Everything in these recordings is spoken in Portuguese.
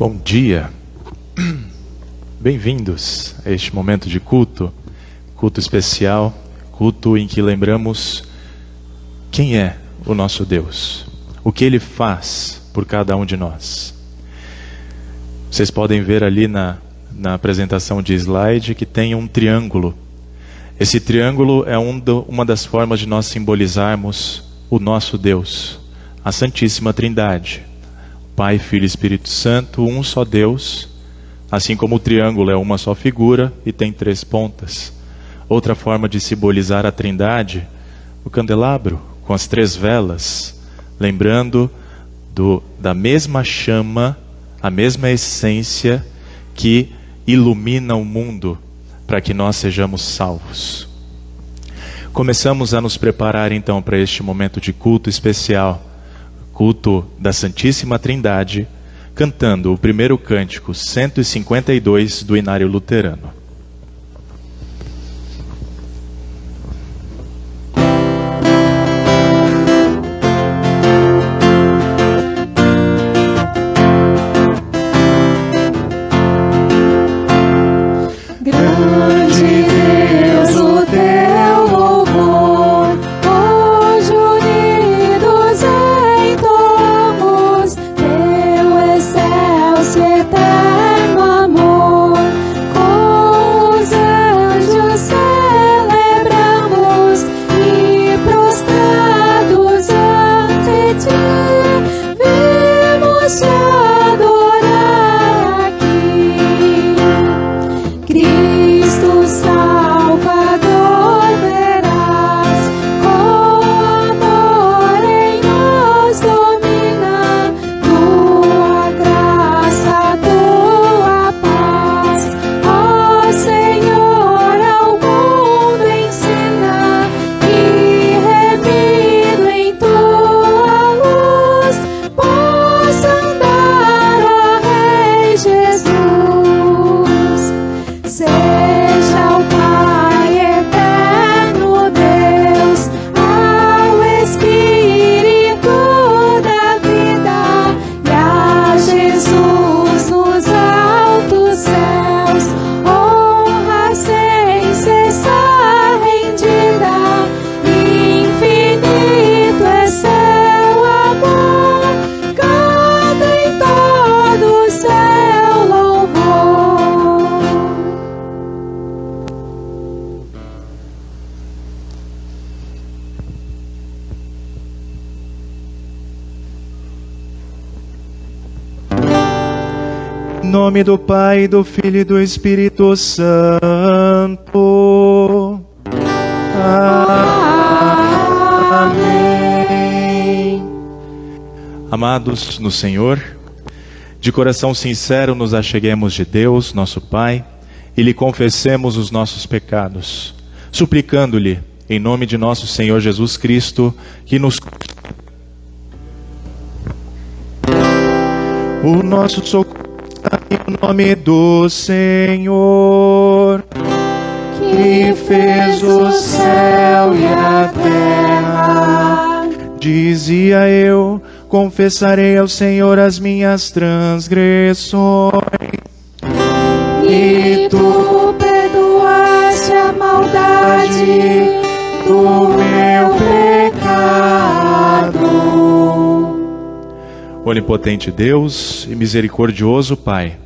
Bom dia, bem-vindos a este momento de culto, culto especial, culto em que lembramos quem é o nosso Deus, o que Ele faz por cada um de nós. Vocês podem ver ali na apresentação de slide que tem um triângulo. Esse triângulo é uma das formas de nós simbolizarmos o nosso Deus, a Santíssima Trindade. Pai, Filho e Espírito Santo, um só Deus, assim como o triângulo é uma só figura e tem 3 pontas. Outra forma de simbolizar a Trindade, o candelabro com as 3 velas, lembrando da mesma chama, a mesma essência que ilumina o mundo para que nós sejamos salvos. Começamos a nos preparar então para este momento de culto especial, culto da Santíssima Trindade, cantando o primeiro cântico 152 do Inário Luterano. Em nome do Pai, do Filho e do Espírito Santo. Amém. Amados no Senhor, de coração sincero nos acheguemos de Deus, nosso Pai, e lhe confessemos os nossos pecados, suplicando-lhe, em nome de nosso Senhor Jesus Cristo, que nos o nosso socorro em nome do Senhor, que fez o céu e a terra. Dizia eu, confessarei ao Senhor as minhas transgressões, e tu perdoaste a maldade do meu pecado. Onipotente Deus e misericordioso Pai,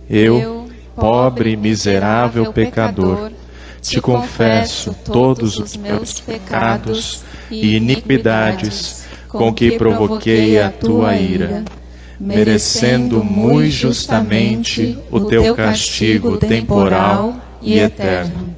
eu, pobre e miserável pecador, te confesso todos os meus pecados e iniquidades com que provoquei a tua ira, merecendo muito justamente o teu castigo temporal e eterno.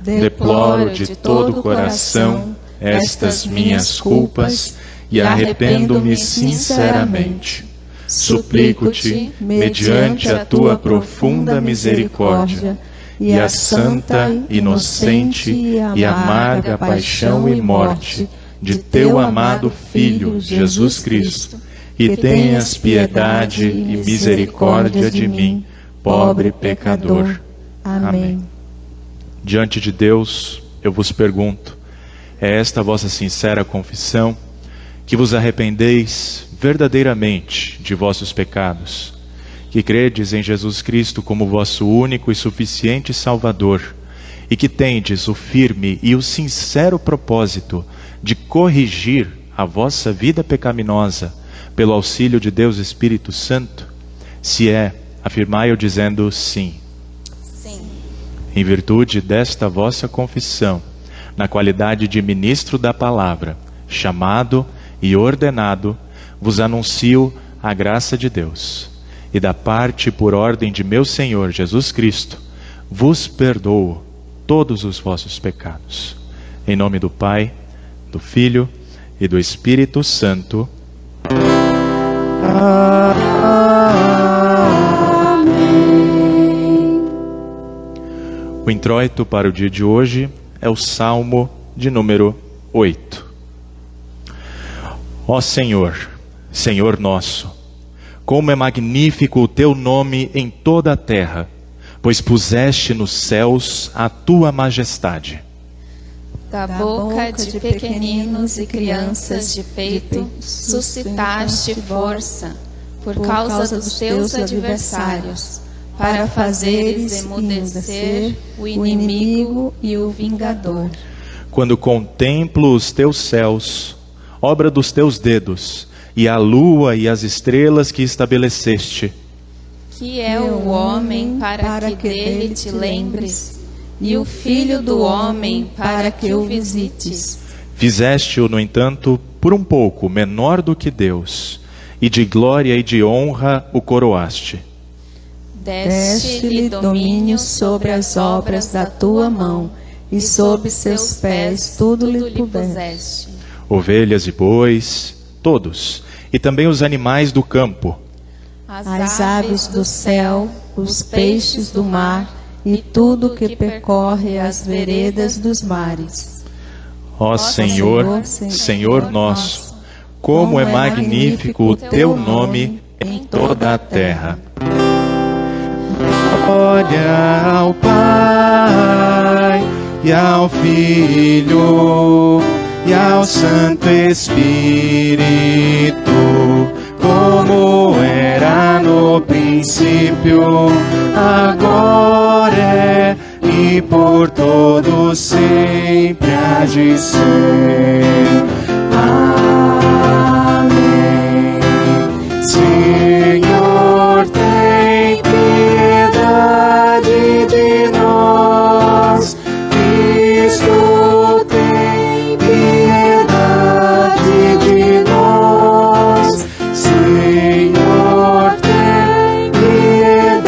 Deploro de todo o coração estas minhas culpas e arrependo-me sinceramente. Suplico-te, mediante a tua profunda misericórdia e a santa, inocente e amarga paixão e morte de teu amado Filho, Jesus Cristo, e tenhas piedade e misericórdia de mim, pobre pecador. Amém. Diante de Deus, eu vos pergunto, é esta a vossa sincera confissão, que vos arrependeis verdadeiramente de vossos pecados, que credes em Jesus Cristo como vosso único e suficiente Salvador, e que tendes o firme e o sincero propósito de corrigir a vossa vida pecaminosa pelo auxílio de Deus Espírito Santo, se é, afirmai-o dizendo sim. Sim. Em virtude desta vossa confissão, na qualidade de ministro da palavra, chamado e ordenado, vos anuncio a graça de Deus, e da parte por ordem de meu Senhor Jesus Cristo, vos perdoo todos os vossos pecados. Em nome do Pai, do Filho e do Espírito Santo. Amém. O introito para o dia de hoje é o Salmo de número 8. Ó Senhor, Senhor nosso, como é magnífico o teu nome em toda a terra, pois puseste nos céus a tua majestade. Da boca de pequeninos e crianças de peito, suscitaste força, por causa dos teus adversários, para fazeres emudecer o inimigo e o vingador. Quando contemplo os teus céus, obra dos teus dedos, e a lua e as estrelas que estabeleceste. Que é o homem para que dele te lembres, e o filho do homem para que o visites. Fizeste-o, no entanto, por um pouco menor do que Deus, e de glória e de honra o coroaste. Deste-lhe domínio sobre as obras da tua mão, e sob seus pés tudo lhe puseste. Ovelhas e bois, todos, e também os animais do campo, as aves do céu, os peixes do mar, e tudo que percorre as veredas dos mares. Ó Senhor, Senhor nosso, como é magnífico o teu nome em toda a terra. Glória ao Pai, e ao Filho, e ao Santo Espírito, como era no princípio, agora é e por todos sempre há de ser. Amém. Senhor, tem piedade de nós. Cristo, tem piedade de nós. Senhor, tem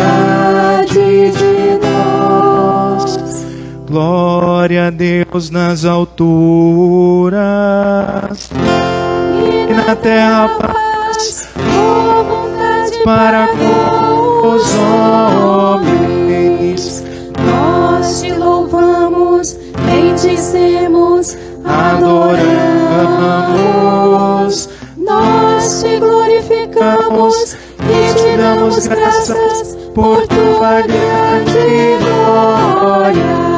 piedade de nós. Glória a Deus nas alturas, e na terra paz, boa vontade para com os homens. nós te louvamos, bendizemos, adoramos. Nós te glorificamos e te damos graças por tua grande glória.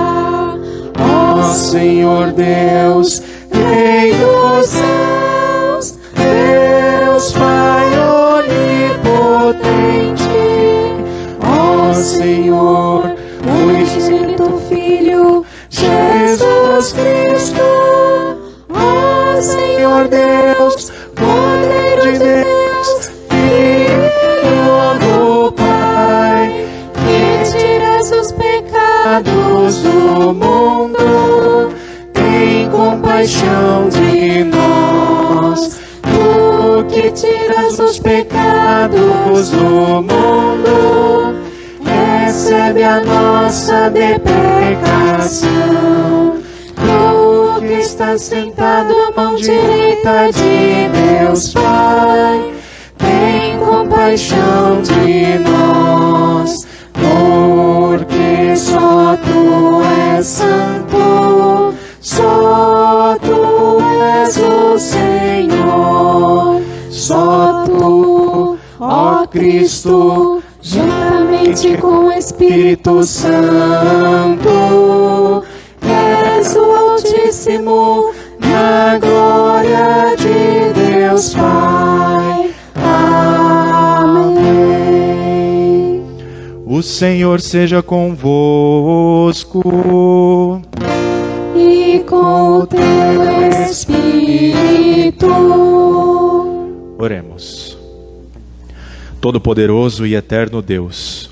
Ó Senhor Deus, Rei dos céus, Deus Pai onipotente. Ó Senhor, Unigênito Filho, Jesus Cristo. Ó Senhor Deus, Cordeiro de Deus, Filho do Pai, que tiras os pecados do mundo, tem compaixão de nós. tu que tiras os pecados do mundo, recebe a nossa deprecação. Tu que estás sentado à mão direita de Deus Pai, tem compaixão de nós, porque só tu és santo, só tu és o Senhor, só tu, ó Cristo, juntamente com o Espírito Santo, és o Altíssimo, na glória de Deus Pai. Amém. O Senhor seja convosco. E com o teu espírito. Oremos. Todo-Poderoso e eterno Deus,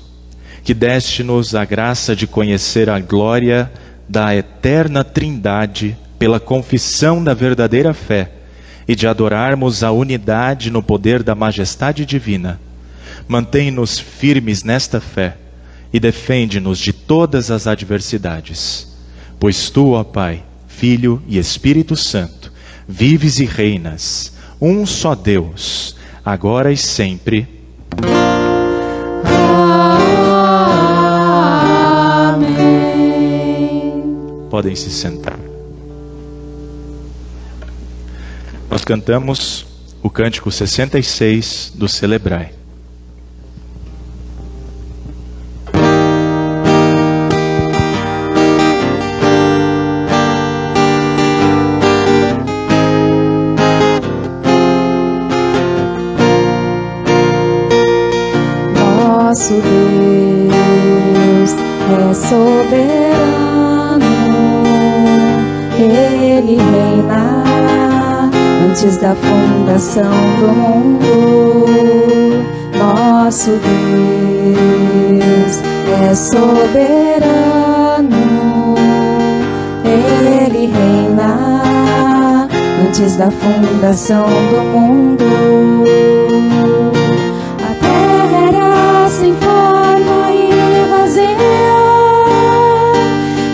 que deste-nos a graça de conhecer a glória da eterna Trindade pela confissão da verdadeira fé e de adorarmos a unidade no poder da majestade divina, mantém-nos firmes nesta fé e defende-nos de todas as adversidades. Pois tu, ó Pai, Filho e Espírito Santo, vives e reinas, um só Deus, agora e sempre. Amém. Podem se sentar. Nós cantamos o cântico 66 do Celebrai. Nosso Deus é soberano, Ele reina antes da fundação do mundo. Nosso Deus é soberano, Ele reina antes da fundação do mundo. Sem forma e vazia,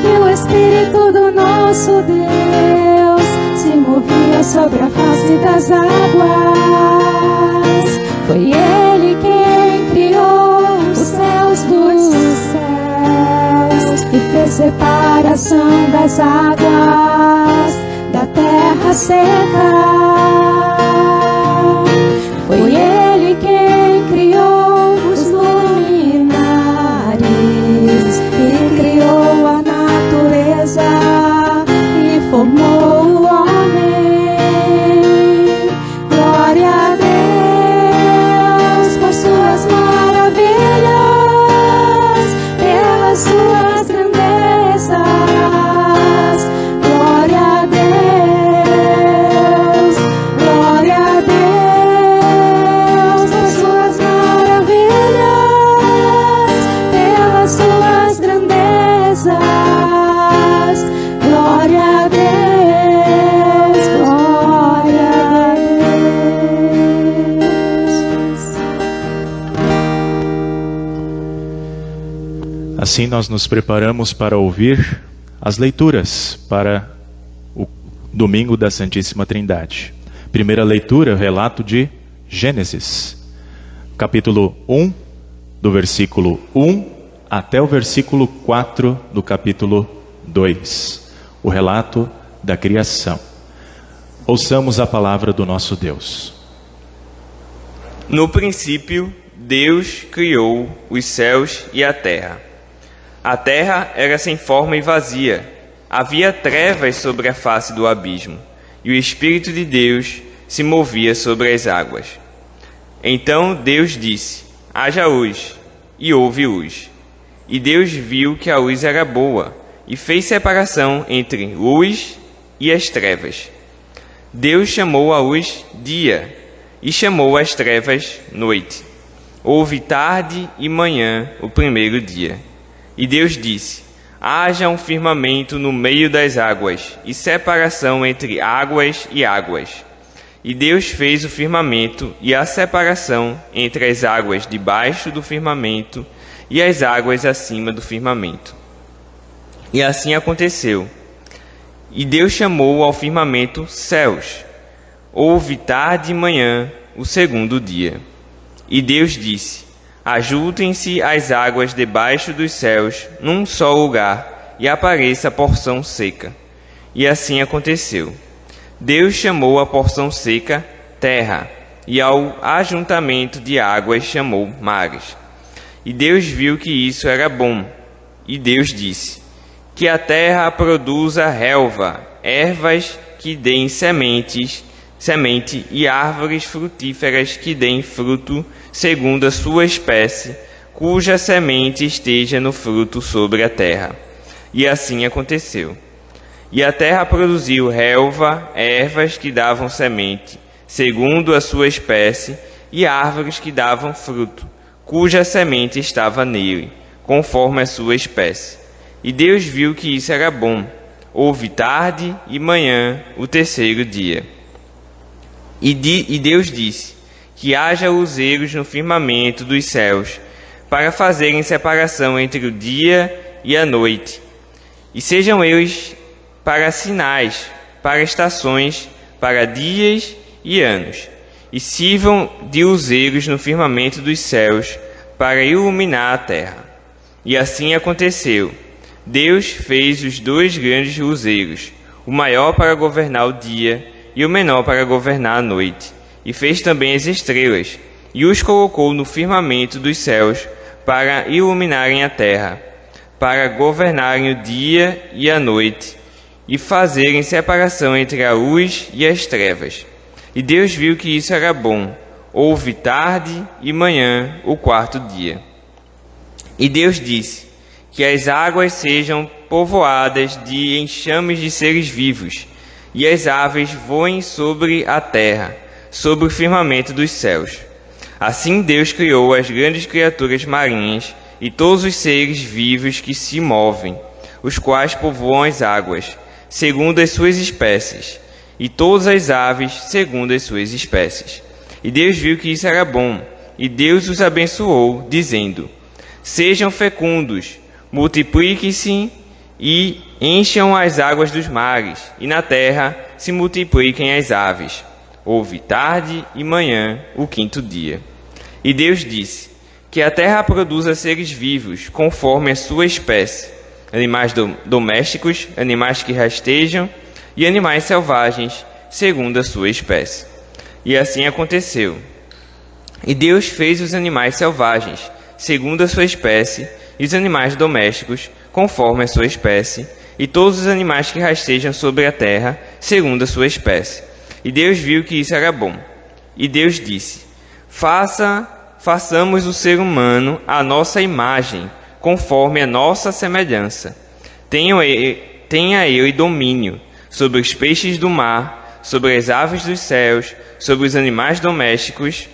e o Espírito do nosso Deus se movia sobre a face das águas. Foi Ele quem criou os céus dos céus e fez separação das águas da terra seca. Foi Ele quem criou os luminares e criou a natureza e formou o homem. Glória a Deus por suas maravilhas, pelas suas grandezas. Glória a Deus, glória a Deus por suas maravilhas, pelas suas grandezas. Glória a Deus, glória a Deus. Assim nós nos preparamos para ouvir as leituras para o Domingo da Santíssima Trindade. Primeira leitura, relato de Gênesis, capítulo 1, do versículo 1 até o versículo 4 do capítulo 2. O relato da criação. Ouçamos a palavra do nosso Deus. No princípio, Deus criou os céus e a terra. A terra era sem forma e vazia. Havia trevas sobre a face do abismo, e o Espírito de Deus se movia sobre as águas. Então Deus disse: haja luz, e houve luz. E Deus viu que a luz era boa, e fez separação entre luz e as trevas. Deus chamou a luz dia, e chamou as trevas noite. Houve tarde e manhã o primeiro dia. E Deus disse: haja um firmamento no meio das águas, e separação entre águas e águas. E Deus fez o firmamento e a separação entre as águas debaixo do firmamento e as águas acima do firmamento. E assim aconteceu. E Deus chamou ao firmamento céus. Houve tarde e manhã o segundo dia. E Deus disse: ajuntem-se as águas debaixo dos céus num só lugar, e apareça a porção seca. E assim aconteceu. Deus chamou a porção seca terra, e ao ajuntamento de águas chamou mares. E Deus viu que isso era bom. E Deus disse: que a terra produza relva, ervas que deem semente e árvores frutíferas que deem fruto segundo a sua espécie, cuja semente esteja no fruto sobre a terra. E assim aconteceu. E a terra produziu relva, ervas que davam semente, segundo a sua espécie, e árvores que davam fruto, cuja semente estava nele, conforme a sua espécie. E Deus viu que isso era bom. Houve tarde e manhã, o terceiro dia. E Deus disse: que haja luzeiros no firmamento dos céus, para fazerem separação entre o dia e a noite, e sejam eles para sinais, para estações, para dias e anos, e sirvam de luzeiros no firmamento dos céus, para iluminar a terra. E assim aconteceu. Deus fez os 2 grandes luzeiros, o maior para governar o dia e o menor para governar a noite, e fez também as estrelas, e os colocou no firmamento dos céus para iluminarem a terra, para governarem o dia e a noite, e fazerem separação entre a luz e as trevas. E Deus viu que isso era bom. Houve tarde e manhã, o 4º dia. E Deus disse: que as águas sejam povoadas de enxames de seres vivos, e as aves voem sobre a terra, sobre o firmamento dos céus. Assim Deus criou as grandes criaturas marinhas e todos os seres vivos que se movem, os quais povoam as águas, segundo as suas espécies, e todas as aves segundo as suas espécies. E Deus viu que isso era bom, e Deus os abençoou, dizendo: sejam fecundos, multipliquem-se e encham as águas dos mares, e na terra se multipliquem as aves. Houve tarde e manhã, o 5º dia. E Deus disse: que a terra produza seres vivos, conforme a sua espécie, animais domésticos, animais que rastejam, e animais selvagens, segundo a sua espécie. E assim aconteceu. E Deus fez os animais selvagens, segundo a sua espécie, e os animais domésticos, conforme a sua espécie, e todos os animais que rastejam sobre a terra, segundo a sua espécie. E Deus viu que isso era bom. E Deus disse: façamos o ser humano à nossa imagem, conforme a nossa semelhança. Tenha ele domínio sobre os peixes do mar, sobre as aves dos céus, sobre os animais domésticos,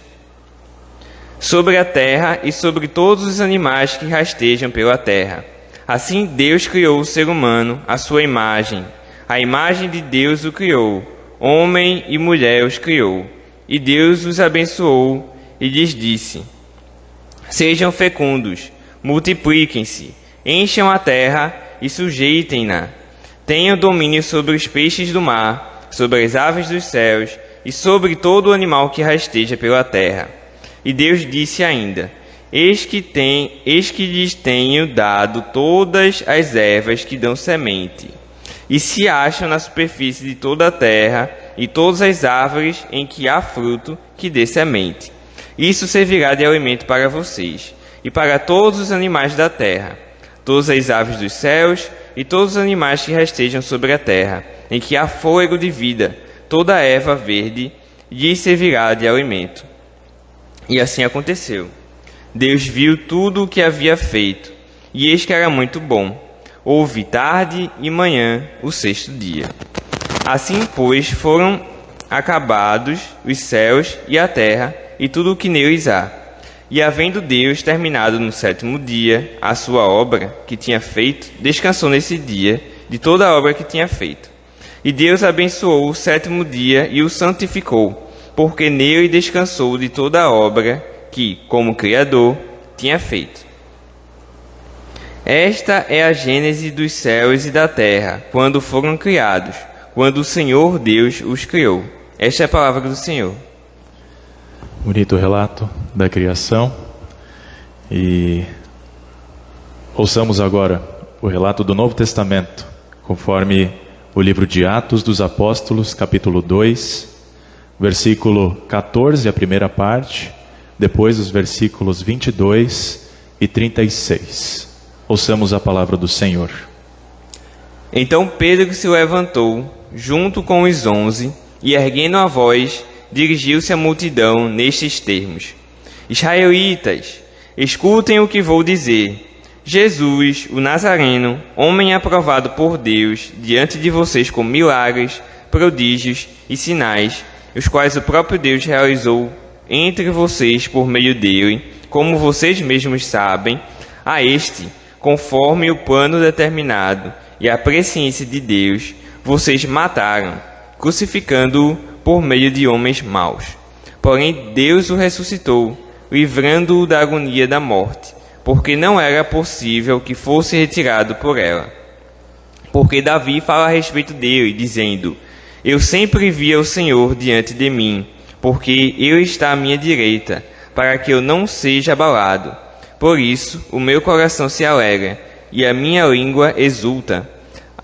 sobre a terra e sobre todos os animais que rastejam pela terra. Assim Deus criou o ser humano à sua imagem. A imagem de Deus o criou, homem e mulher os criou. E Deus os abençoou e lhes disse: sejam fecundos, multipliquem-se, encham a terra e sujeitem-na. Tenham domínio sobre os peixes do mar, sobre as aves dos céus e sobre todo o animal que rasteja pela terra. E Deus disse ainda: eis que lhes tenho dado todas as ervas que dão semente, e se acham na superfície de toda a terra, e todas as árvores em que há fruto que dê semente. Isso servirá de alimento para vocês, e para todos os animais da terra, todas as aves dos céus, e todos os animais que rastejam sobre a terra, em que há fôlego de vida, toda a erva verde lhes servirá de alimento. E assim aconteceu. Deus viu tudo o que havia feito, e eis que era muito bom. Houve tarde e manhã, o 6º dia. Assim, pois, foram acabados os céus e a terra, e tudo o que neles há. E havendo Deus terminado no 7º dia a sua obra que tinha feito, descansou nesse dia de toda a obra que tinha feito. E Deus abençoou o 7º dia e o santificou, porque nele descansou de toda a obra que, como Criador, tinha feito. Esta é a gênese dos céus e da terra, quando foram criados, quando o Senhor Deus os criou. Esta é a palavra do Senhor. Bonito relato da criação. E ouçamos agora o relato do Novo Testamento, conforme o livro de Atos dos Apóstolos, capítulo 2, versículo 14, a primeira parte, depois os versículos 22 e 36. Ouçamos a palavra do Senhor. Então Pedro se levantou, junto com os 11, e erguendo a voz, dirigiu-se à multidão nestes termos: Israelitas, Escutem o que vou dizer. Jesus, o Nazareno, homem aprovado por Deus diante de vocês com milagres, prodígios e sinais, os quais o próprio Deus realizou entre vocês por meio dele, como vocês mesmos sabem, a este, conforme o plano determinado e a presciência de Deus, vocês mataram, crucificando-o por meio de homens maus. Porém, Deus o ressuscitou, livrando-o da agonia da morte, porque não era possível que fosse retirado por ela. Porque Davi fala a respeito dele, dizendo: Eu sempre via o Senhor diante de mim, porque Ele está à minha direita, para que eu não seja abalado. Por isso, o meu coração se alegra, e a minha língua exulta.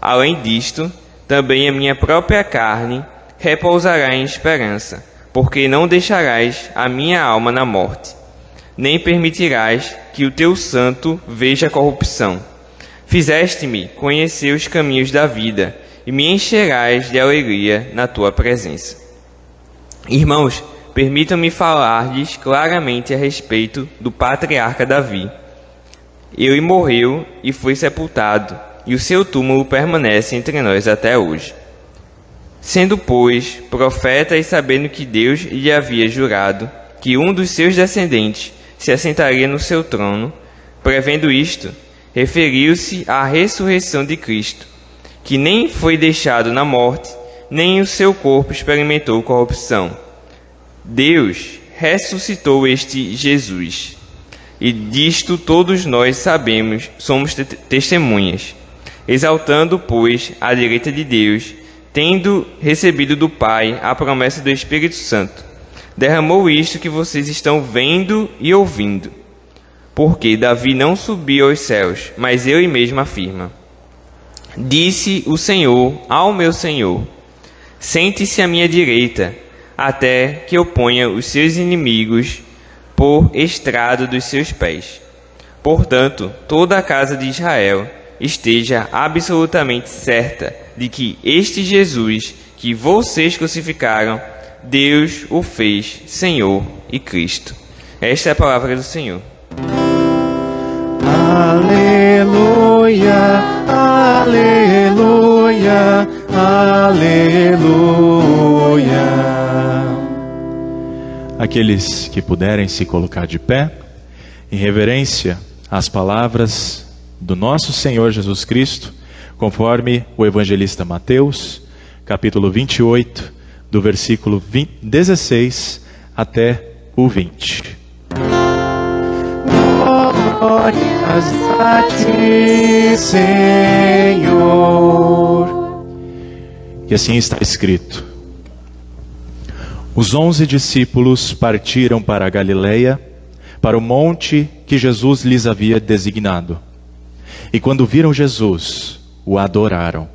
Além disto, também a minha própria carne repousará em esperança, porque não deixarás a minha alma na morte, nem permitirás que o teu santo veja corrupção. Fizeste-me conhecer os caminhos da vida, e me encherás de alegria na tua presença. Irmãos, permitam-me falar-lhes claramente a respeito do patriarca Davi. Ele morreu e foi sepultado, e o seu túmulo permanece entre nós até hoje. Sendo, pois, profeta e sabendo que Deus lhe havia jurado que um dos seus descendentes se assentaria no seu trono, prevendo isto, referiu-se à ressurreição de Cristo, que nem foi deixado na morte, nem o seu corpo experimentou corrupção. Deus ressuscitou este Jesus, e disto todos nós sabemos, somos testemunhas. Exaltando, pois, à direita de Deus, tendo recebido do Pai a promessa do Espírito Santo, derramou isto que vocês estão vendo e ouvindo. Porque Davi não subiu aos céus, mas ele mesmo afirma: Disse o Senhor ao meu Senhor: Sente-se à minha direita, até que eu ponha os seus inimigos por estrado dos seus pés. Portanto, toda a casa de Israel esteja absolutamente certa de que este Jesus que vocês crucificaram, Deus o fez Senhor e Cristo. Esta é a palavra do Senhor. Aleluia, aleluia, aleluia. Aqueles que puderem se colocar de pé, em reverência às palavras do nosso Senhor Jesus Cristo, conforme o evangelista Mateus, capítulo 28, do versículo 16 até o 20. Glórias a ti, Senhor. E assim está escrito: Os 11 discípulos partiram para a Galileia, para o monte que Jesus lhes havia designado. E quando viram Jesus, o adoraram,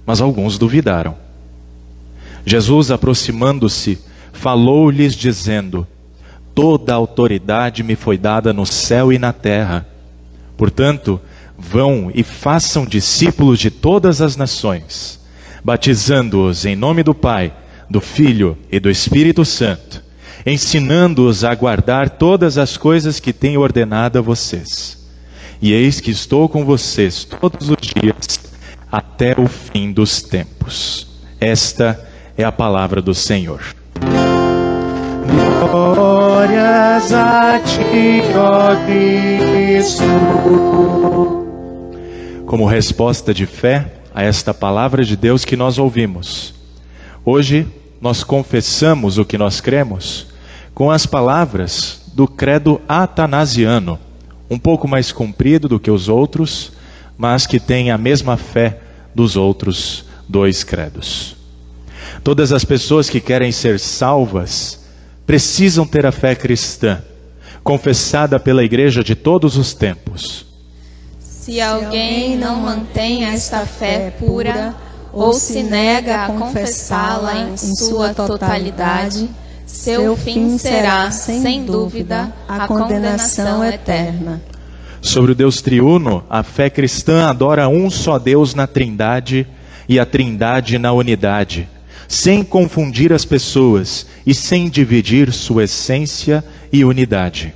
mas alguns duvidaram. Jesus, aproximando-se, falou-lhes dizendo: Toda a autoridade me foi dada no céu e na terra. Portanto, vão e façam discípulos de todas as nações, batizando-os em nome do Pai, do Filho e do Espírito Santo, ensinando-os a guardar todas as coisas que tenho ordenado a vocês. E eis que estou com vocês todos os dias, até o fim dos tempos. Esta é a palavra do Senhor. Glórias a ti, ó Cristo. Como resposta de fé a esta palavra de Deus que nós ouvimos, hoje nós confessamos o que nós cremos com as palavras do credo atanasiano, um pouco mais comprido do que os outros, mas que tem a mesma fé dos outros dois credos. Todas as pessoas que querem ser salvas precisam ter a fé cristã, confessada pela igreja de todos os tempos. Se alguém não mantém esta fé pura, ou se nega a confessá-la em sua totalidade, seu fim será, sem dúvida, a condenação eterna. Sobre o Deus triuno, a fé cristã adora um só Deus na Trindade e a Trindade na unidade, sem confundir as pessoas e sem dividir sua essência e unidade.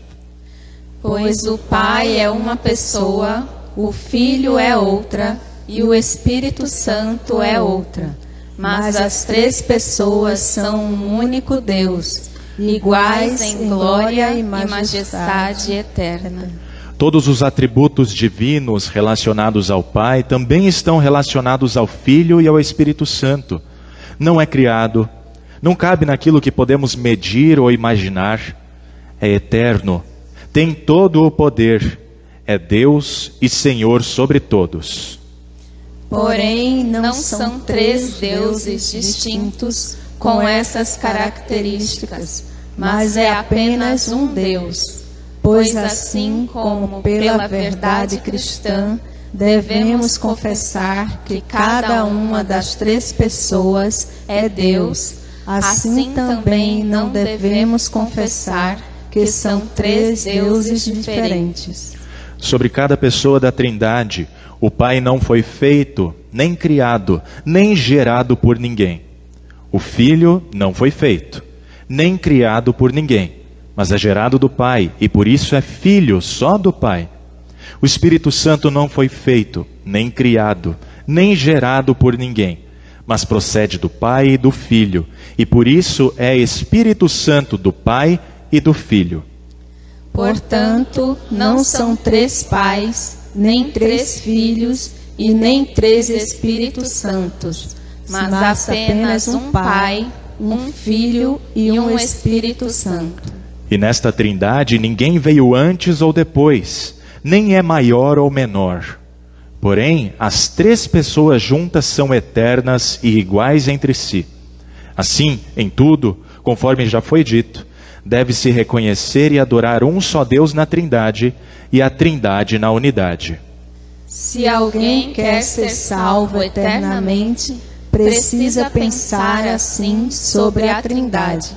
Pois o Pai é uma pessoa, o Filho é outra e o Espírito Santo é outra. Mas as três pessoas são um único Deus, iguais em glória e majestade eterna. Todos os atributos divinos relacionados ao Pai também estão relacionados ao Filho e ao Espírito Santo. Não é criado, não cabe naquilo que podemos medir ou imaginar. É eterno, tem todo o poder, é Deus e Senhor sobre todos. Porém, não são três deuses distintos com essas características, mas é apenas um Deus. Pois assim como pela verdade cristã devemos confessar que cada uma das três pessoas é Deus, assim também não devemos confessar que são três deuses diferentes. Sobre cada pessoa da Trindade, o Pai não foi feito, nem criado, nem gerado por ninguém. O Filho não foi feito, nem criado por ninguém, mas é gerado do Pai, e por isso é filho só do Pai. O Espírito Santo não foi feito, nem criado, nem gerado por ninguém, mas procede do Pai e do Filho, e por isso é Espírito Santo do Pai e do Filho. Portanto, não são três pais, nem três filhos e nem três Espíritos Santos, mas apenas um Pai, um Filho e um Espírito Santo. E nesta Trindade ninguém veio antes ou depois, nem é maior ou menor. Porém, as três pessoas juntas são eternas e iguais entre si. Assim, em tudo, conforme já foi dito, deve-se reconhecer e adorar um só Deus na Trindade e a Trindade na unidade. Se alguém quer ser salvo eternamente, precisa pensar assim sobre a Trindade.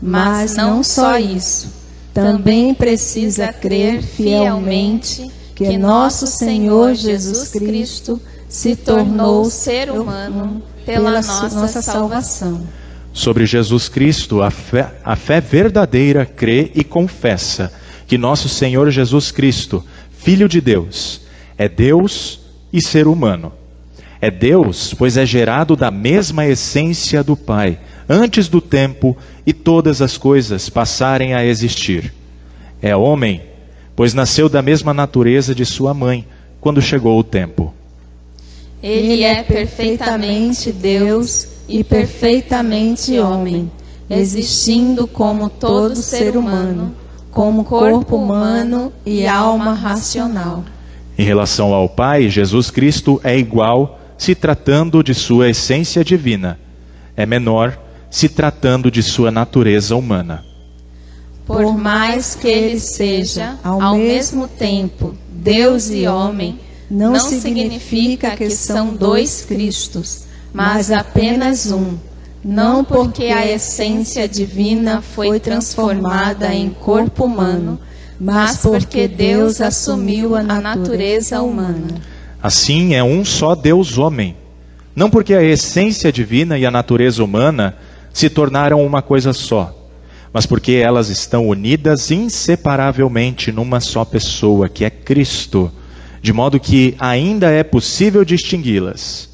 Mas não só isso, também precisa crer fielmente que nosso Senhor Jesus Cristo se tornou ser humano pela nossa salvação. Sobre Jesus Cristo, a fé verdadeira crê e confessa que nosso Senhor Jesus Cristo, Filho de Deus, é Deus e ser humano. É Deus, pois é gerado da mesma essência do Pai, antes do tempo e todas as coisas passarem a existir. É homem, pois nasceu da mesma natureza de sua mãe, quando chegou o tempo. Ele é perfeitamente Deus e perfeitamente homem, existindo como todo ser humano, como corpo humano e alma racional. Em relação ao Pai, Jesus Cristo é igual, se tratando de sua essência divina. É menor, se tratando de sua natureza humana. Por mais que ele seja, ao mesmo tempo, Deus e homem, não significa que são dois Cristos, mas apenas um. Não porque a essência divina foi transformada em corpo humano, mas porque Deus assumiu a natureza humana. Assim é um só Deus homem. Não porque a essência divina e a natureza humana se tornaram uma coisa só, mas porque elas estão unidas inseparavelmente numa só pessoa, que é Cristo, de modo que ainda é possível distingui-las.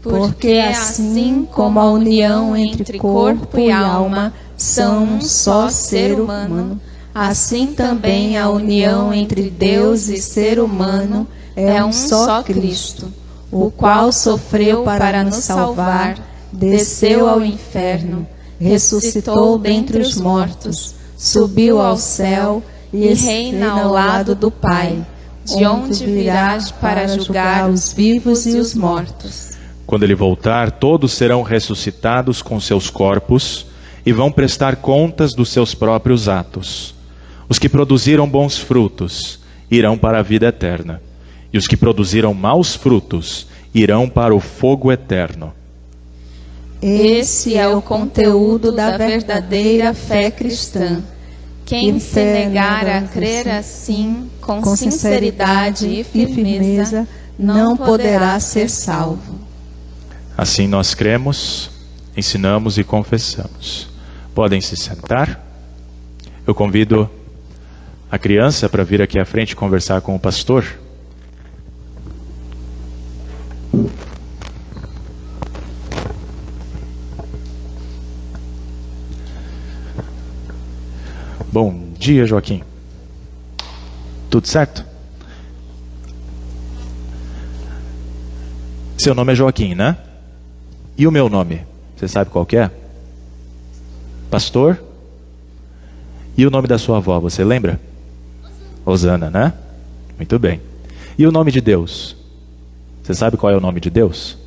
Porque assim como a união entre corpo e alma são um só ser humano, assim também a união entre Deus e ser humano é um só Cristo, o qual sofreu para nos salvar, desceu ao inferno, ressuscitou dentre os mortos, subiu ao céu e reina ao lado do Pai, de onde virá para julgar os vivos e os mortos. Quando ele voltar, todos serão ressuscitados com seus corpos e vão prestar contas dos seus próprios atos. Os que produziram bons frutos irão para a vida eterna, e os que produziram maus frutos irão para o fogo eterno. Esse é o conteúdo da verdadeira fé cristã. Quem se negar a crer assim, com sinceridade e firmeza, não poderá ser salvo. Assim nós cremos, ensinamos e confessamos. Podem se sentar. Eu convido a criança para vir aqui à frente conversar com o pastor. Bom dia, Joaquim. Tudo certo? Seu nome é Joaquim, né? E o meu nome? Você sabe qual que é? Pastor? E o nome da sua avó, você lembra? Osana, né? Muito bem. E o nome de Deus? Você sabe qual é o nome de Deus?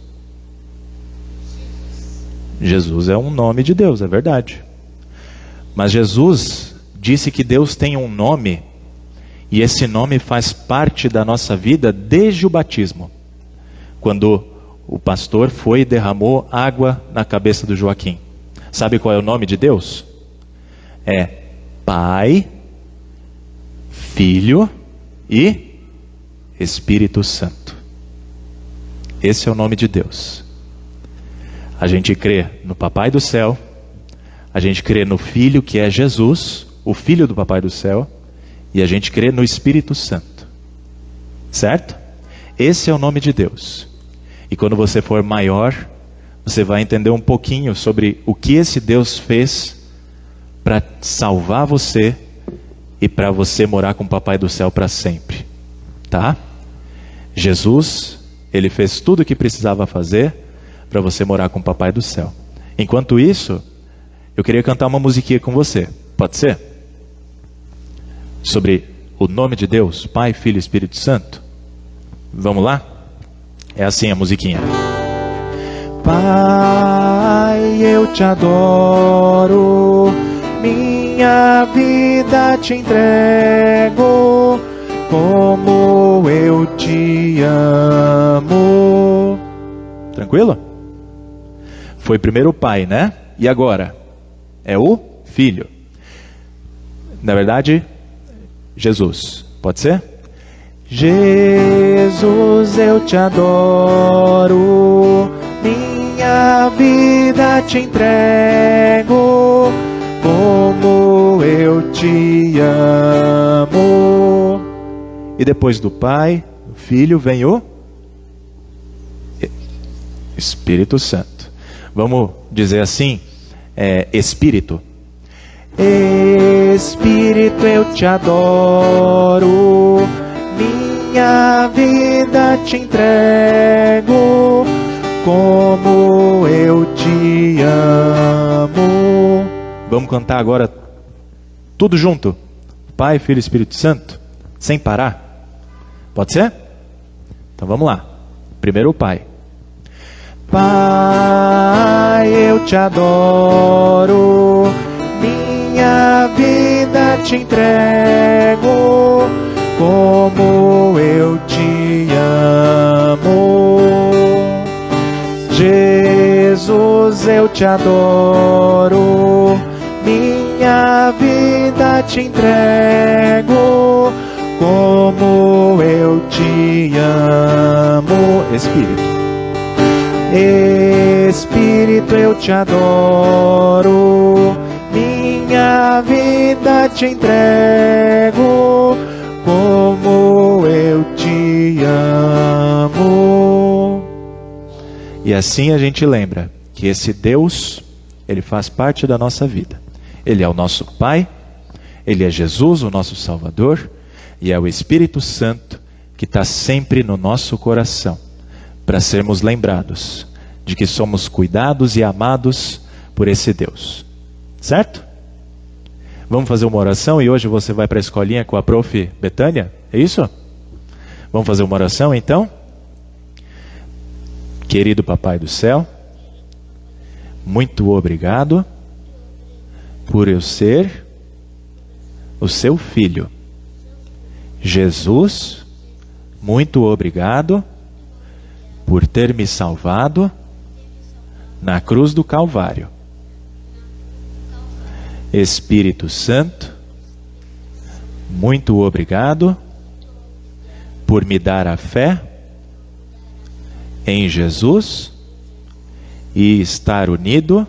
Jesus é um nome de Deus, é verdade. Mas Jesus disse que Deus tem um nome, e esse nome faz parte da nossa vida desde o batismo. Quando o pastor foi e derramou água na cabeça do Joaquim. Sabe qual é o nome de Deus? É Pai, Filho e Espírito Santo. Esse é o nome de Deus. A gente crê no Papai do Céu, a gente crê no Filho, que é Jesus, o Filho do Papai do Céu, e a gente crê no Espírito Santo. Certo? Esse é o nome de Deus. E quando você for maior, você vai entender um pouquinho sobre o que esse Deus fez para salvar você e para você morar com o Papai do Céu para sempre. Tá? Jesus, ele fez tudo o que precisava fazer para você morar com o Papai do Céu. Enquanto isso, eu queria cantar uma musiquinha com você. Pode ser? Sobre o nome de Deus, Pai, Filho e Espírito Santo. Vamos lá? É assim a musiquinha. Pai, eu te adoro, minha vida te entrego, como eu te amo. Tranquilo? Foi primeiro o Pai, né? E agora? É o Filho. Na verdade, Jesus. Pode ser? Jesus, eu te adoro, minha vida te entrego, como eu te amo. E depois do Pai, o Filho, vem o Espírito Santo. Vamos dizer assim, Espírito. Espírito, eu te adoro, minha vida te entrego, como eu te amo. Vamos cantar agora tudo junto, Pai, Filho e Espírito Santo, sem parar. Pode ser? Então vamos lá. Primeiro o Pai. Pai, eu te adoro, minha vida te entrego, como eu te amo. Jesus, eu te adoro, minha vida te entrego, como eu te amo. Espírito. Espírito, eu te adoro, minha vida te entrego, como eu te amo. E assim a gente lembra que esse Deus, ele faz parte da nossa vida. Ele é o nosso Pai, ele é Jesus, o nosso Salvador, e é o Espírito Santo que está sempre no nosso coração, para sermos lembrados de que somos cuidados e amados por esse Deus. Certo? Vamos fazer uma oração e hoje você vai para a escolinha com a prof. Betânia? É isso? Vamos fazer uma oração então? Querido Papai do Céu, muito obrigado por eu ser o seu filho. Jesus, muito obrigado por ter me salvado na cruz do Calvário. Espírito Santo, muito obrigado por me dar a fé em Jesus e estar unido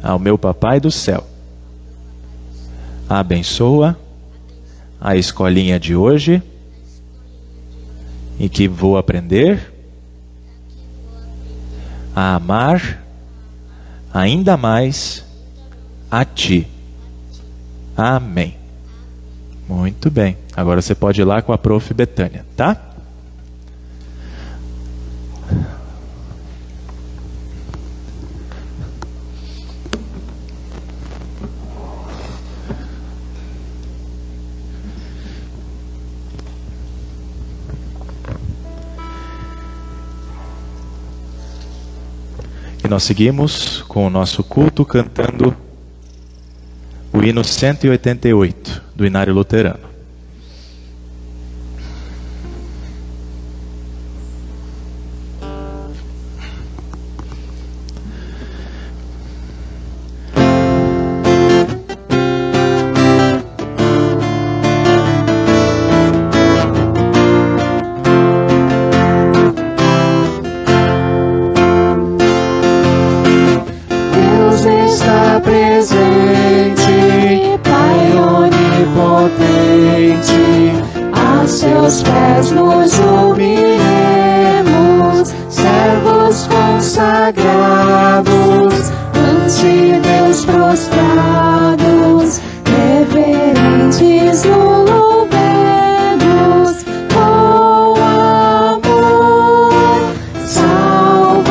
ao meu Papai do Céu. Abençoa a escolinha de hoje, em que vou aprender a amar ainda mais a Ti. Amém. Muito bem. Agora você pode ir lá com a prof. Betânia, tá? E nós seguimos com o nosso culto cantando o hino 188 do Inário Luterano. Seus pés nos humilhemos, servos consagrados, ante Deus prostrados, reverentes o louvemos, com amor, Salvador,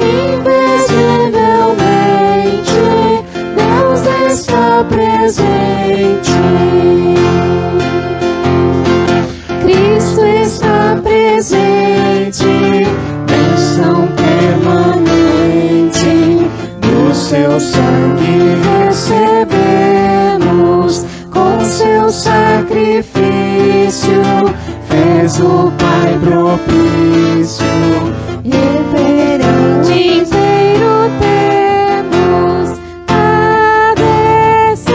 invisivelmente, Deus está presente. Bênção permanente, do seu sangue recebemos, com seu sacrifício, fez o Pai propício, reverente inteiro temos padeceu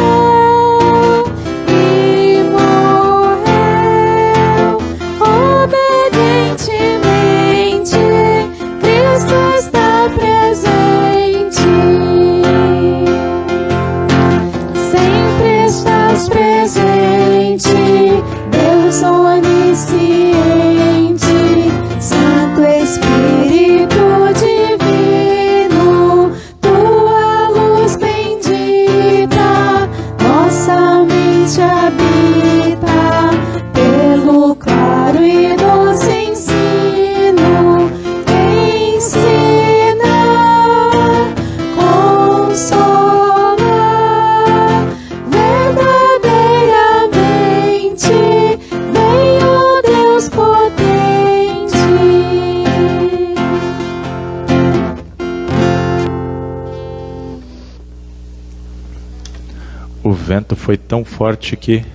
e morreu, obedientemente, Cristo está presente. Sempre estás presente, Deus onisciente, Santo Espírito divino, tua luz bendita, nossa mente habita, pelo claro e doce ensino, ensina, consola, verdadeiramente, vem o Deus potente. O vento foi tão forte que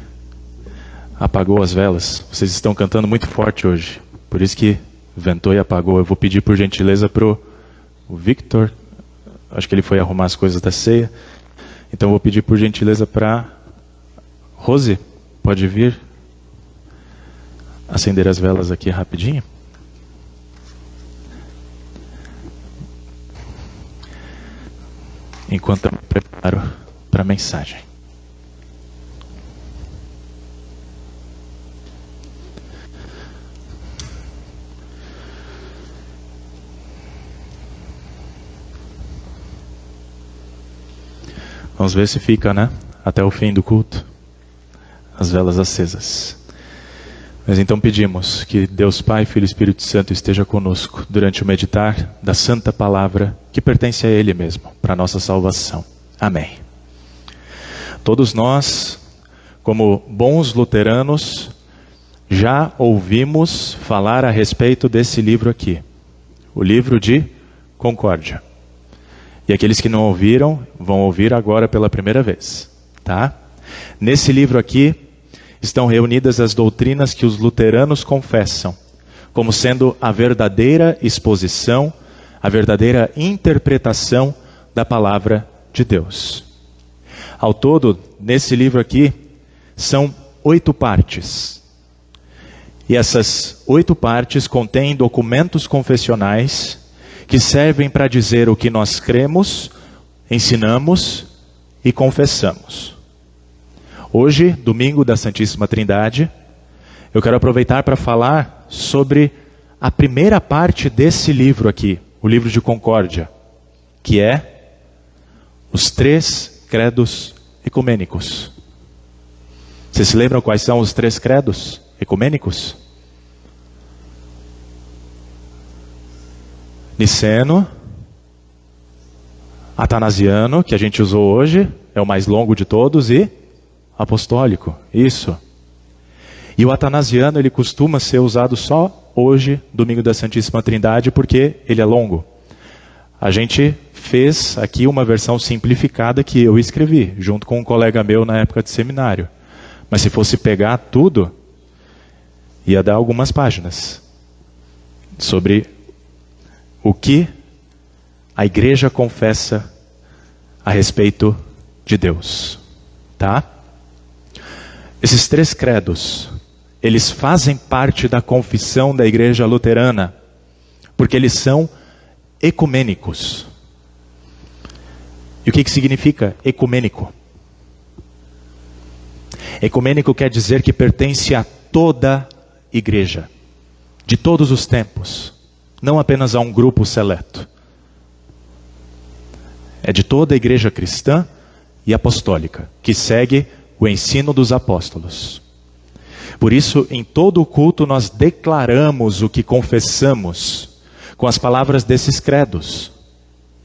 apagou as velas. Vocês estão cantando muito forte hoje, por isso que ventou e apagou. Eu vou pedir por gentileza pro Victor, acho que ele foi arrumar as coisas da ceia, então eu vou pedir por gentileza para Rose, pode vir acender as velas aqui rapidinho. Enquanto eu me preparo para a mensagem. Vamos ver se fica, né? Até o fim do culto, as velas acesas. Mas então pedimos que Deus Pai, Filho e Espírito Santo esteja conosco durante o meditar da Santa Palavra que pertence a Ele mesmo, para a nossa salvação. Amém. Todos nós, como bons luteranos, já ouvimos falar a respeito desse livro aqui, o livro de Concórdia. E aqueles que não ouviram, vão ouvir agora pela primeira vez, tá? Nesse livro aqui estão reunidas as doutrinas que os luteranos confessam, como sendo a verdadeira exposição, a verdadeira interpretação da palavra de Deus. Ao todo, nesse livro aqui, são 8 partes. E essas 8 partes contêm documentos confessionais que servem para dizer o que nós cremos, ensinamos e confessamos. Hoje, domingo da Santíssima Trindade, eu quero aproveitar para falar sobre a primeira parte desse livro aqui, o livro de Concórdia, que é os 3 credos ecumênicos. Vocês se lembram quais são os 3 credos ecumênicos? Niceno, Atanasiano, que a gente usou hoje, é o mais longo de todos, e apostólico, isso. E o Atanasiano, ele costuma ser usado só hoje, domingo da Santíssima Trindade, porque ele é longo. A gente fez aqui uma versão simplificada que eu escrevi, junto com um colega meu na época de seminário. Mas se fosse pegar tudo, ia dar algumas páginas sobre o que a igreja confessa a respeito de Deus, tá? Esses 3 credos, eles fazem parte da confissão da igreja luterana, porque eles são ecumênicos. E o que significa ecumênico? Ecumênico quer dizer que pertence a toda igreja, de todos os tempos, não apenas a um grupo seleto. É de toda a igreja cristã e apostólica, que segue o ensino dos apóstolos. Por isso, em todo o culto, nós declaramos o que confessamos com as palavras desses credos.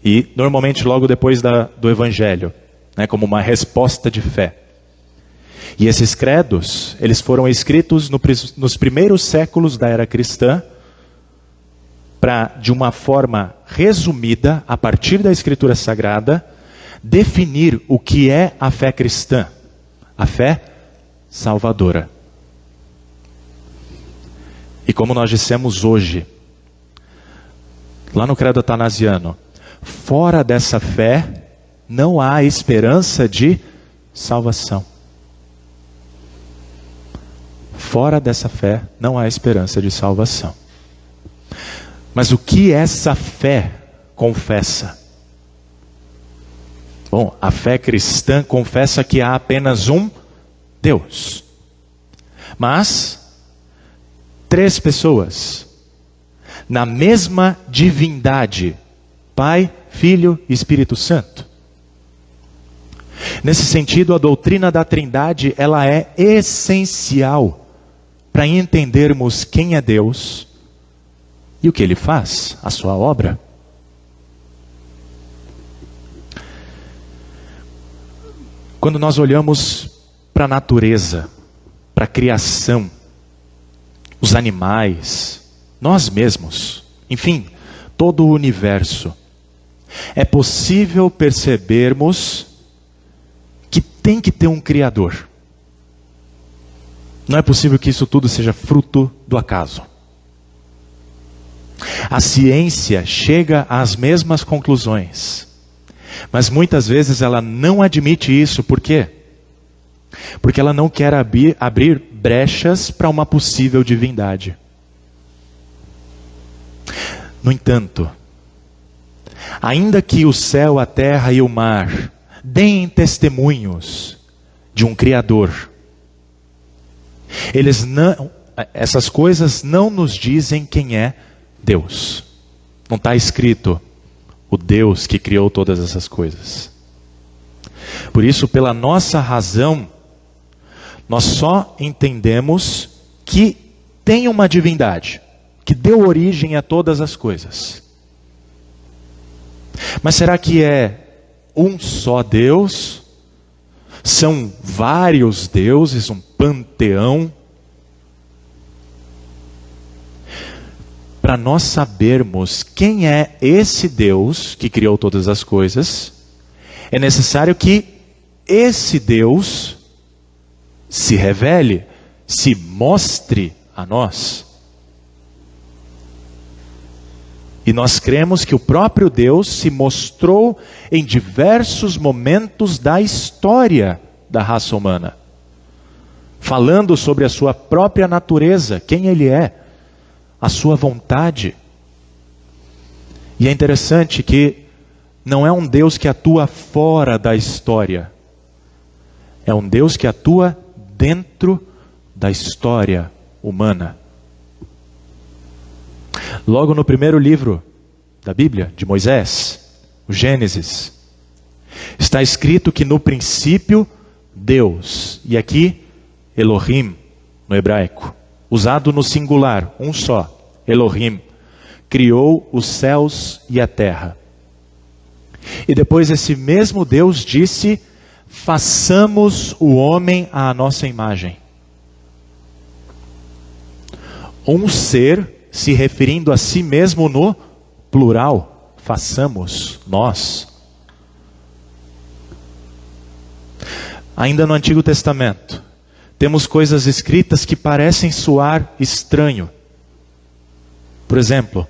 E, normalmente, logo depois do Evangelho, né, como uma resposta de fé. E esses credos, eles foram escritos nos primeiros séculos da era cristã, para, de uma forma resumida, a partir da Escritura Sagrada, definir o que é a fé cristã, a fé salvadora. E como nós dissemos hoje, lá no credo atanasiano, fora dessa fé não há esperança de salvação. Fora dessa fé não há esperança de salvação. Mas o que essa fé confessa? Bom, a fé cristã confessa que há apenas um Deus. Mas 3 pessoas, na mesma divindade, Pai, Filho e Espírito Santo. Nesse sentido, a doutrina da Trindade, ela é essencial para entendermos quem é Deus e o que Ele faz, a sua obra. Quando nós olhamos para a natureza, para a criação, os animais, nós mesmos, enfim, todo o universo, é possível percebermos que tem que ter um Criador. Não é possível que isso tudo seja fruto do acaso. A ciência chega às mesmas conclusões, mas muitas vezes ela não admite isso. Por quê? Porque ela não quer abrir brechas para uma possível divindade. No entanto, ainda que o céu, a terra e o mar deem testemunhos de um Criador, essas coisas não nos dizem quem é Deus. Não está escrito o Deus que criou todas essas coisas. Por isso, pela nossa razão, nós só entendemos que tem uma divindade, que deu origem a todas as coisas. Mas será que é um só Deus? São vários deuses, um panteão? Para nós sabermos quem é esse Deus que criou todas as coisas, é necessário que esse Deus se revele, se mostre a nós. E nós cremos que o próprio Deus se mostrou em diversos momentos da história da raça humana, falando sobre a sua própria natureza, quem Ele é, a sua vontade. E é interessante que não é um Deus que atua fora da história. É um Deus que atua dentro da história humana. Logo no primeiro livro da Bíblia, de Moisés, o Gênesis, está escrito que no princípio Deus, e aqui Elohim no hebraico, usado no singular, um só, Elohim, criou os céus e a terra. E depois esse mesmo Deus disse: façamos o homem à nossa imagem. Um ser se referindo a si mesmo no plural, façamos, nós. Ainda no Antigo Testamento, temos coisas escritas que parecem soar estranho. Por exemplo,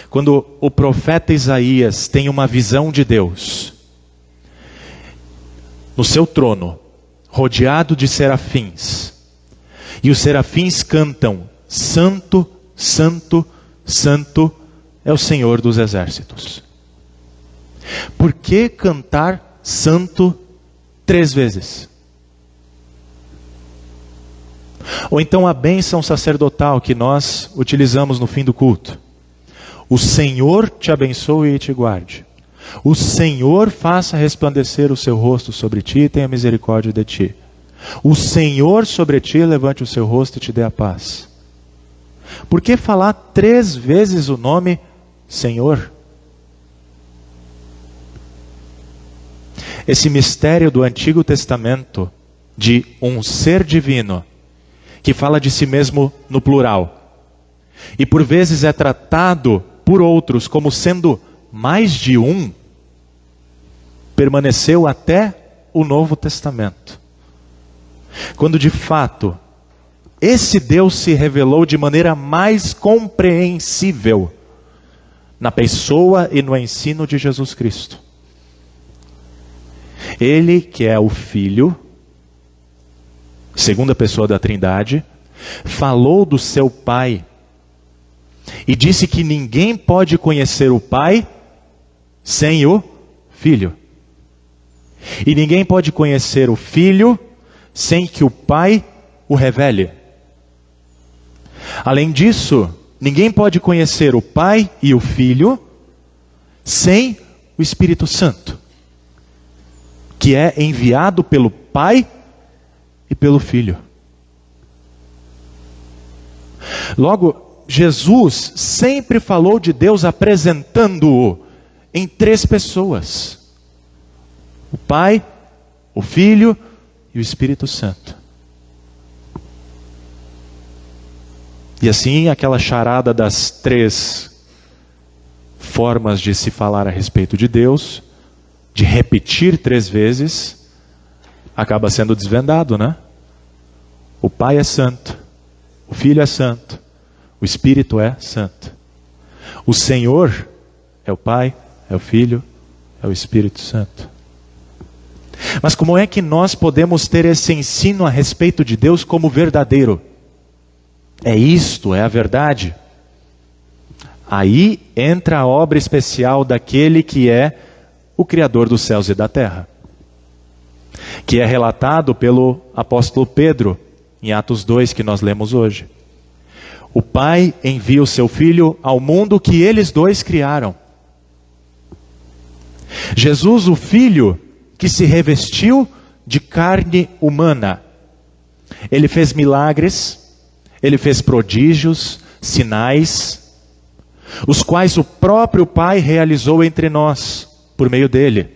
quando o profeta Isaías tem uma visão de Deus, no seu trono, rodeado de serafins, e os serafins cantam: Santo, Santo, Santo é o Senhor dos Exércitos. Por que cantar Santo 3 vezes? Ou então a bênção sacerdotal que nós utilizamos no fim do culto: o Senhor te abençoe e te guarde. O Senhor faça resplandecer o seu rosto sobre ti e tenha misericórdia de ti. O Senhor sobre ti levante o seu rosto e te dê a paz. Por que falar 3 vezes o nome Senhor? Esse mistério do Antigo Testamento de um ser divino que fala de si mesmo no plural e por vezes é tratado por outros como sendo mais de um, permaneceu até o Novo Testamento, quando de fato esse Deus se revelou de maneira mais compreensível na pessoa e no ensino de Jesus Cristo. Ele, que é o Filho, segunda pessoa da Trindade, falou do seu Pai e disse que ninguém pode conhecer o Pai sem o Filho. E ninguém pode conhecer o Filho sem que o Pai o revele. Além disso, ninguém pode conhecer o Pai e o Filho sem o Espírito Santo, que é enviado pelo Pai e pelo Filho. Logo, Jesus sempre falou de Deus apresentando-o em 3 pessoas: o Pai, o Filho e o Espírito Santo. E assim, aquela charada das 3 formas de se falar a respeito de Deus, de repetir 3 vezes, acaba sendo desvendado, né? O Pai é santo, o Filho é santo, o Espírito é santo. O Senhor é o Pai, é o Filho, é o Espírito Santo. Mas como é que nós podemos ter esse ensino a respeito de Deus como verdadeiro? É isto, é a verdade. Aí entra a obra especial daquele que é o Criador dos céus e da terra, que é relatado pelo apóstolo Pedro em Atos 2, que nós lemos hoje. O Pai envia o seu Filho ao mundo que eles 2 criaram. Jesus, o Filho, que se revestiu de carne humana. Ele fez milagres, ele fez prodígios, sinais, os quais o próprio Pai realizou entre nós, por meio dele.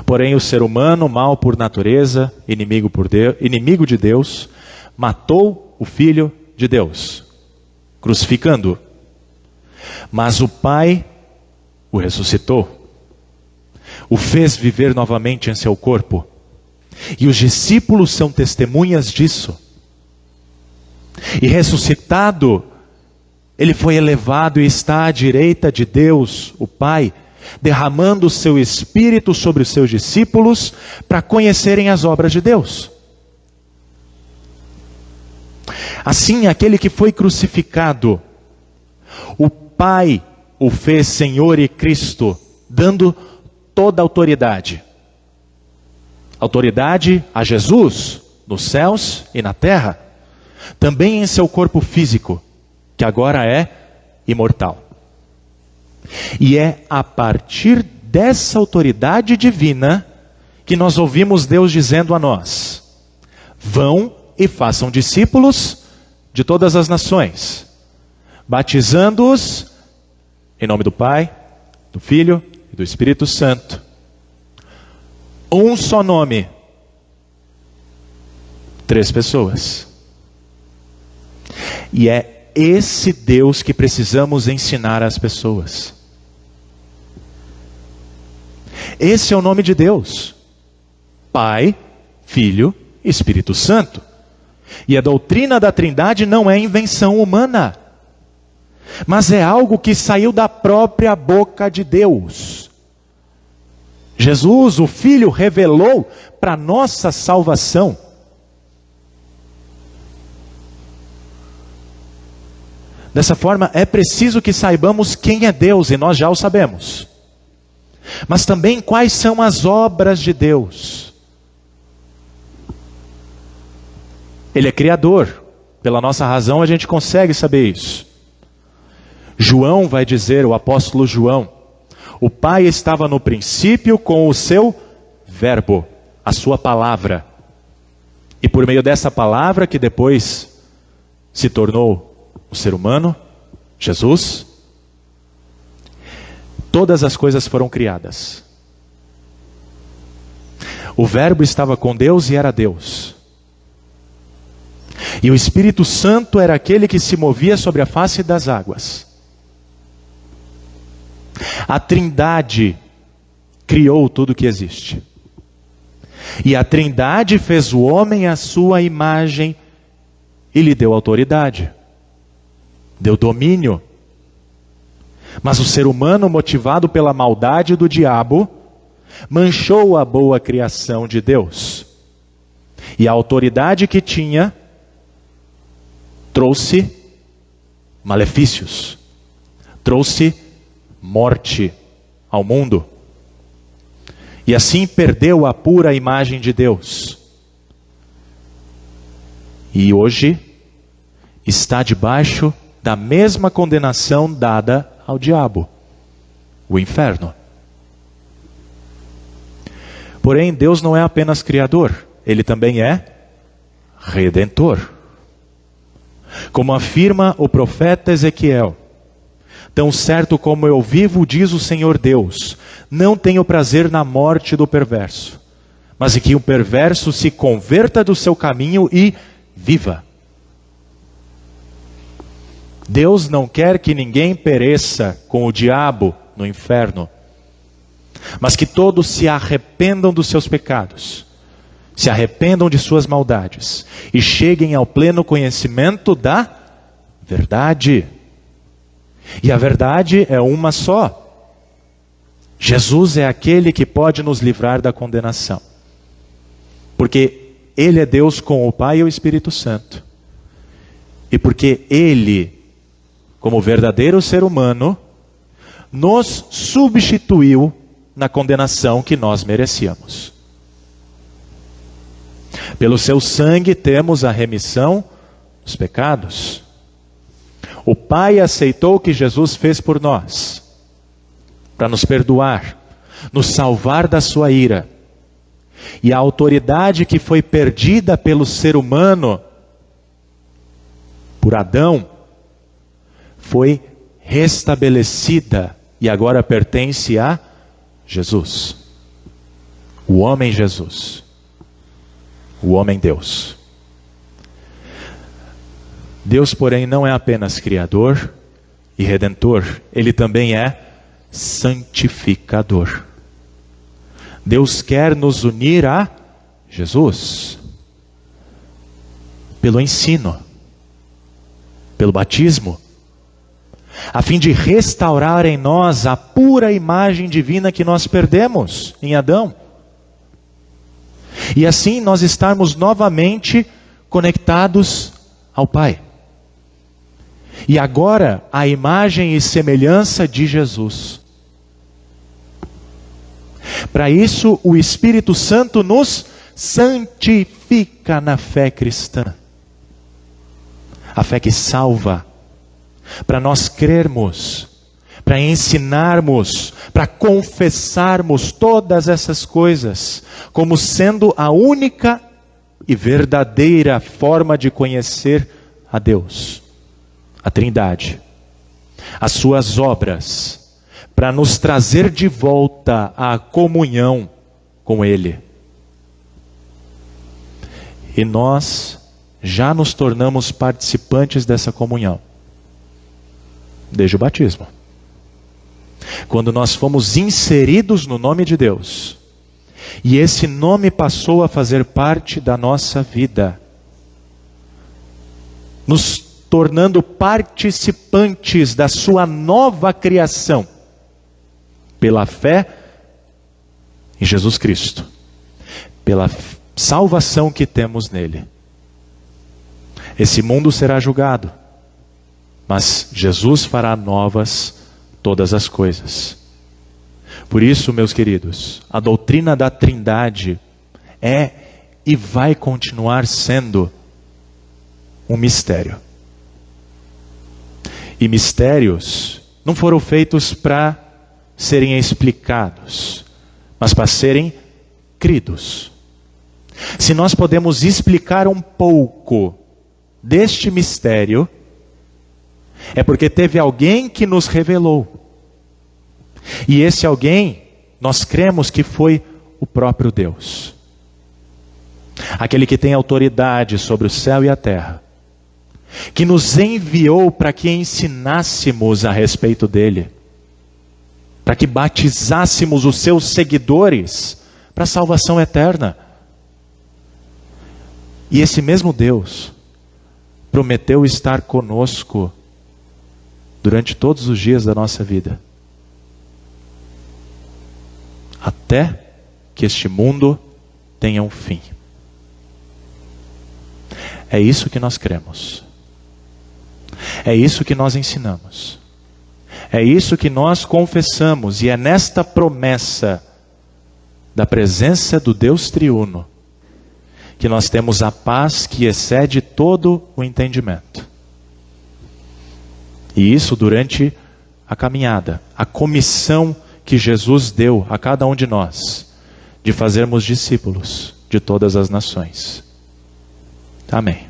Porém, o ser humano, mau por natureza, inimigo de Deus, matou o Filho de Deus, crucificando-o. Mas o Pai o ressuscitou, o fez viver novamente em seu corpo, e os discípulos são testemunhas disso. E ressuscitado, ele foi elevado e está à direita de Deus, o Pai, derramando o seu Espírito sobre os seus discípulos para conhecerem as obras de Deus. Assim, aquele que foi crucificado, o Pai o fez Senhor e Cristo, dando toda a autoridade. autoridade a Jesus nos céus e na terra, também em seu corpo físico, que agora é imortal. E é a partir dessa autoridade divina que nós ouvimos Deus dizendo a nós: vão e façam discípulos de todas as nações, batizando-os em nome do Pai, do Filho e do Espírito Santo. Um só nome, 3 pessoas. E é esse Deus que precisamos ensinar às pessoas. Esse é o nome de Deus: Pai, Filho e Espírito Santo. E a doutrina da Trindade não é invenção humana, mas é algo que saiu da própria boca de Deus. Jesus, o Filho, revelou para nossa salvação. Dessa forma, é preciso que saibamos quem é Deus, e nós já o sabemos. Mas também quais são as obras de Deus. Ele é criador. Pela nossa razão a gente consegue saber isso. João vai dizer, o apóstolo João: o Pai estava no princípio com o seu verbo, a sua palavra. E por meio dessa palavra, que depois se tornou o ser humano, Jesus, todas as coisas foram criadas. O verbo estava com Deus e era Deus. E o Espírito Santo era aquele que se movia sobre a face das águas. A Trindade criou tudo que existe. E a Trindade fez o homem à sua imagem e lhe deu autoridade, deu domínio. Mas o ser humano, motivado pela maldade do diabo, manchou a boa criação de Deus. E a autoridade que tinha trouxe malefícios, trouxe morte ao mundo. E assim perdeu a pura imagem de Deus. E hoje está debaixo da mesma condenação dada ao diabo, o inferno. Porém, Deus não é apenas criador, Ele também é redentor. Como afirma o profeta Ezequiel: tão certo como eu vivo, diz o Senhor Deus, não tenho prazer na morte do perverso, mas em que o perverso se converta do seu caminho e viva. Deus não quer que ninguém pereça com o diabo no inferno, mas que todos se arrependam dos seus pecados, se arrependam de suas maldades e cheguem ao pleno conhecimento da verdade. E a verdade é uma só. Jesus é aquele que pode nos livrar da condenação, porque Ele é Deus com o Pai e o Espírito Santo, e porque Ele, como verdadeiro ser humano, nos substituiu na condenação que nós merecíamos. Pelo seu sangue temos a remissão dos pecados. O Pai aceitou o que Jesus fez por nós, para nos perdoar, nos salvar da sua ira. E a autoridade que foi perdida pelo ser humano, por Adão, foi restabelecida e agora pertence a Jesus, o homem Jesus, o homem Deus. Deus, porém, não é apenas criador e redentor, Ele também é santificador. Deus quer nos unir a Jesus pelo ensino, pelo batismo, a fim de restaurar em nós a pura imagem divina que nós perdemos em Adão. E assim nós estarmos novamente conectados ao Pai. E agora a imagem e semelhança de Jesus. Para isso, o Espírito Santo nos santifica na fé cristã. A fé que salva. Para nós crermos, para ensinarmos, para confessarmos todas essas coisas como sendo a única e verdadeira forma de conhecer a Deus, a Trindade, as suas obras, para nos trazer de volta à comunhão com Ele. E nós já nos tornamos participantes dessa comunhão desde o batismo. Quando nós fomos inseridos no nome de Deus, e esse nome passou a fazer parte da nossa vida, nos tornando participantes da sua nova criação, pela fé em Jesus Cristo, pela salvação que temos nele. Esse mundo será julgado, mas Jesus fará novas todas as coisas. Por isso, meus queridos, a doutrina da Trindade é e vai continuar sendo um mistério. E mistérios não foram feitos para serem explicados, mas para serem cridos. Se nós podemos explicar um pouco deste mistério, é porque teve alguém que nos revelou. E esse alguém, nós cremos que foi o próprio Deus. Aquele que tem autoridade sobre o céu e a terra. Que nos enviou para que ensinássemos a respeito dele. Para que batizássemos os seus seguidores para a salvação eterna. E esse mesmo Deus prometeu estar conosco durante todos os dias da nossa vida, até que este mundo tenha um fim. É isso que nós cremos. É isso que nós ensinamos. É isso que nós confessamos. E é nesta promessa da presença do Deus triuno que nós temos a paz que excede todo o entendimento. E isso durante a caminhada, a comissão que Jesus deu a cada um de nós, de fazermos discípulos de todas as nações. Amém.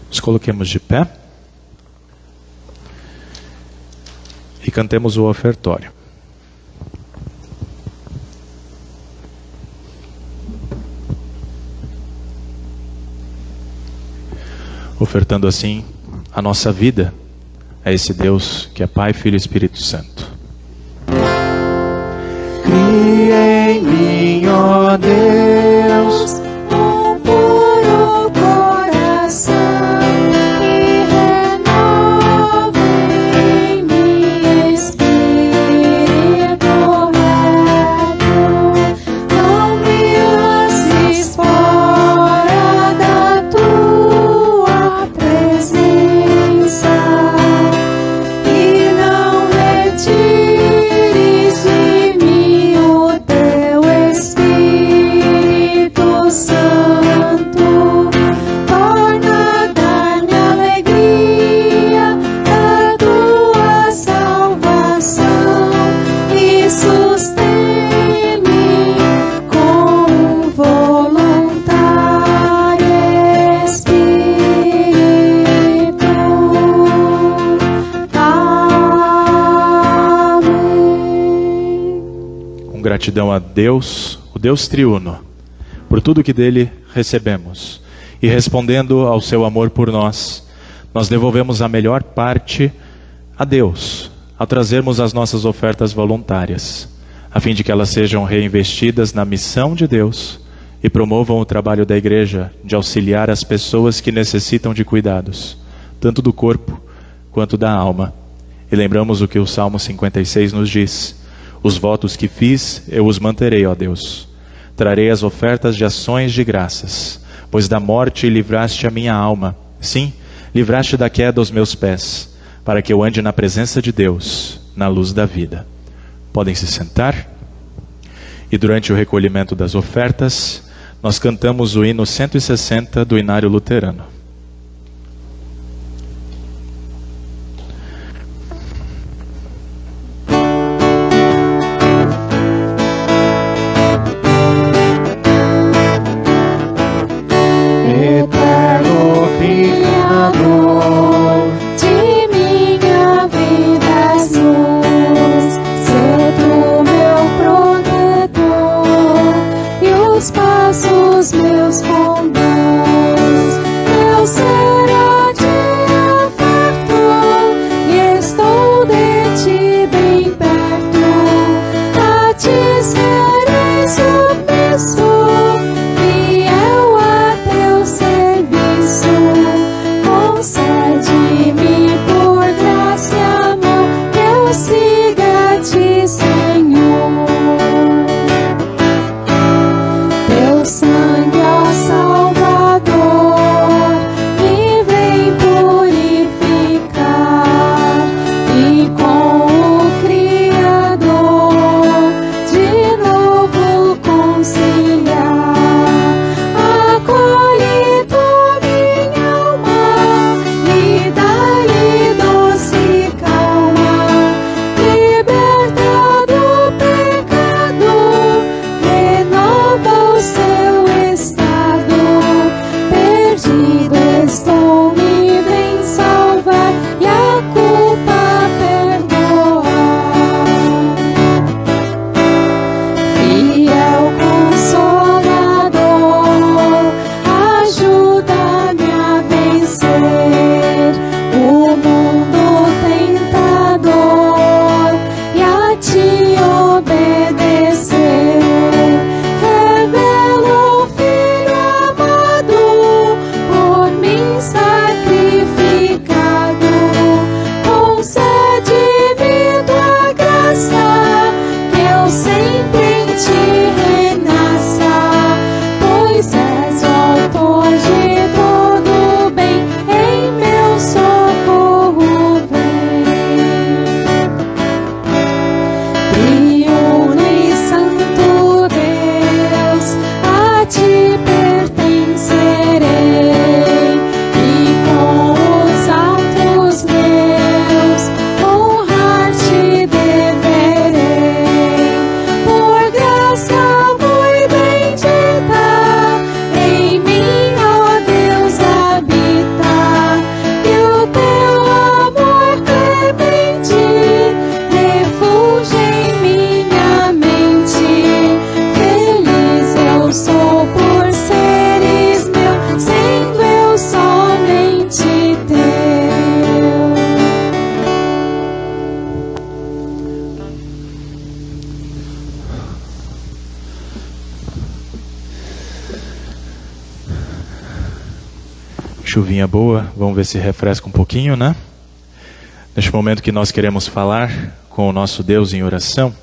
Nos coloquemos de pé e cantemos o ofertório. Ofertando assim a nossa vida a esse Deus que é Pai, Filho e Espírito Santo. Cria em mim, ó Deus, um puro coração e renova em mim espírito reto. Não me lances fora da tua presença e não retires de mim o teu Espírito Santo. Torna dar-me alegria da tua salvação e sustém-me com voluntário Espírito. Amém. Com gratidão a Deus, o Deus triuno, por tudo que dele recebemos. E respondendo ao seu amor por nós, nós devolvemos a melhor parte a Deus, ao trazermos as nossas ofertas voluntárias, a fim de que elas sejam reinvestidas na missão de Deus e promovam o trabalho da igreja de auxiliar as pessoas que necessitam de cuidados, tanto do corpo quanto da alma. E lembramos o que o Salmo 56 nos diz: os votos que fiz, eu os manterei, ó Deus. Trarei as ofertas de ações de graças, pois da morte livraste a minha alma. Sim, livraste da queda os meus pés, para que eu ande na presença de Deus, na luz da vida. Podem se sentar. E durante o recolhimento das ofertas, nós cantamos o hino 160 do Inário Luterano. Chuvinha boa, vamos ver se refresca um pouquinho, né? Neste momento que nós queremos falar com o nosso Deus em oração,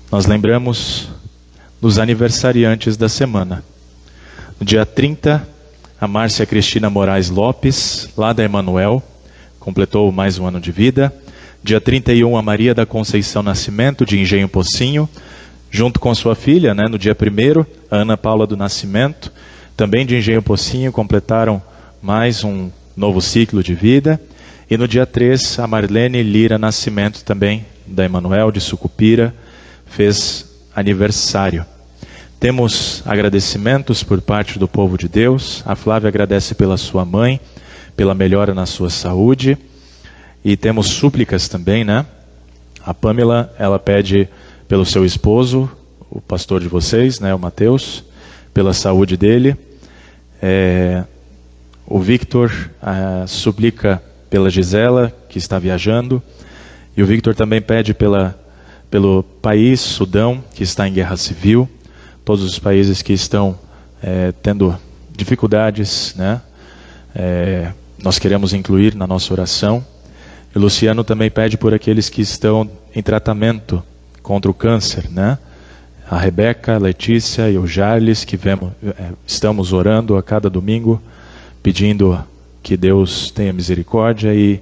nós lembramos dos aniversariantes da semana. No dia 30, a Márcia Cristina Moraes Lopes, lá da Emanuel, completou mais um ano de vida. Dia 31, a Maria da Conceição Nascimento, de Engenho Pocinho, junto com sua filha, né, no dia 1º, a Ana Paula do Nascimento, também de Engenho Pocinho, completaram mais um novo ciclo de vida. E no dia 3, a Marlene Lira Nascimento, também da Emanuel, de Sucupira, fez aniversário. Temos agradecimentos por parte do povo de Deus. A Flávia agradece pela sua mãe, pela melhora na sua saúde. E temos súplicas também, né? A Pamela, ela pede pelo seu esposo, o pastor de vocês, né, o Mateus, pela saúde dele. O Victor suplica pela Gisela, que está viajando. E o Victor também pede pelo país, Sudão, que está em guerra civil. Todos os países que estão tendo dificuldades, né, nós queremos incluir na nossa oração. E o Luciano também pede por aqueles que estão em tratamento contra o câncer, né? A Rebeca, a Letícia e o Jarles, que estamos orando a cada domingo, pedindo que Deus tenha misericórdia e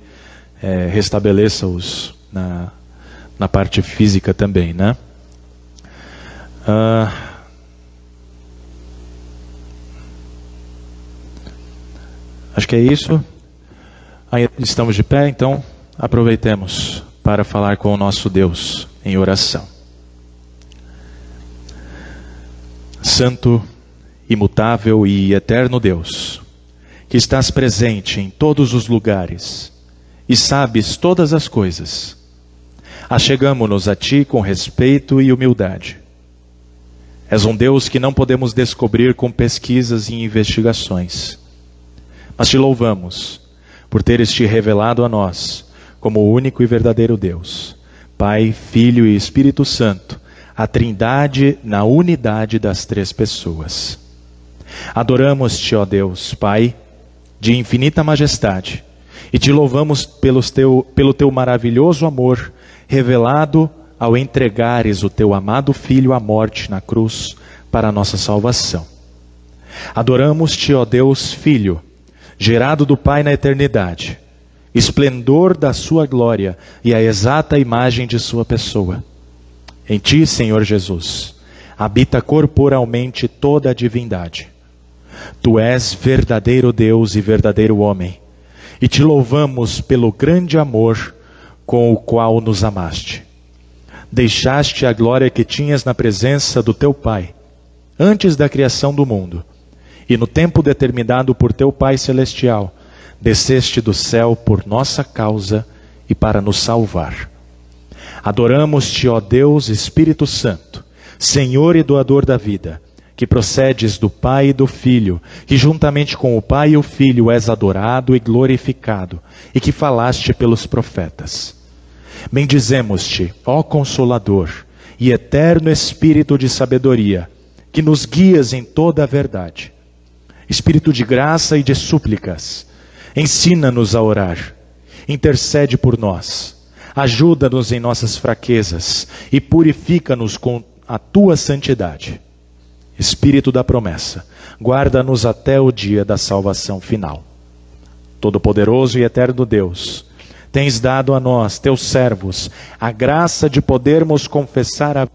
restabeleça-os na parte física também, né? Acho que é isso. Aí estamos de pé, então aproveitemos para falar com o nosso Deus em oração. Santo, imutável e eterno Deus, que estás presente em todos os lugares e sabes todas as coisas, achegamo-nos a Ti com respeito e humildade. És um Deus que não podemos descobrir com pesquisas e investigações, mas Te louvamos por teres Te revelado a nós como o único e verdadeiro Deus, Pai, Filho e Espírito Santo, a Trindade na unidade das três pessoas. Adoramos-Te, ó Deus, Pai, de infinita majestade, e Te louvamos pelo Teu maravilhoso amor revelado ao entregares o Teu amado Filho à morte na cruz para a nossa salvação. Adoramos-Te, ó Deus, Filho, gerado do Pai na eternidade, esplendor da Sua glória e a exata imagem de Sua pessoa. Em Ti, Senhor Jesus, habita corporalmente toda a divindade. Tu és verdadeiro Deus e verdadeiro homem, e Te louvamos pelo grande amor com o qual nos amaste. Deixaste a glória que tinhas na presença do Teu Pai, antes da criação do mundo, e no tempo determinado por Teu Pai Celestial, desceste do céu por nossa causa e para nos salvar. Adoramos-Te, ó Deus Espírito Santo, Senhor e doador da vida, que procedes do Pai e do Filho, que juntamente com o Pai e o Filho és adorado e glorificado, e que falaste pelos profetas. Bendizemos-Te, ó Consolador e eterno Espírito de sabedoria, que nos guias em toda a verdade. Espírito de graça e de súplicas, ensina-nos a orar, intercede por nós, ajuda-nos em nossas fraquezas e purifica-nos com a Tua santidade. Espírito da promessa, guarda-nos até o dia da salvação final. Todo-Poderoso e eterno Deus, tens dado a nós, Teus servos, a graça de podermos confessar a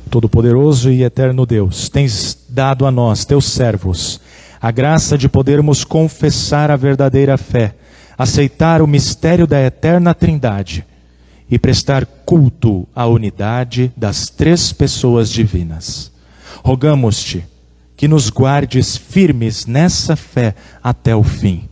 Todo-Poderoso e eterno Deus, tens dado a nós, Teus servos, a graça de podermos confessar a verdadeira fé, aceitar o mistério da eterna Trindade e prestar culto à unidade das três pessoas divinas. Rogamos-Te que nos guardes firmes nessa fé até o fim.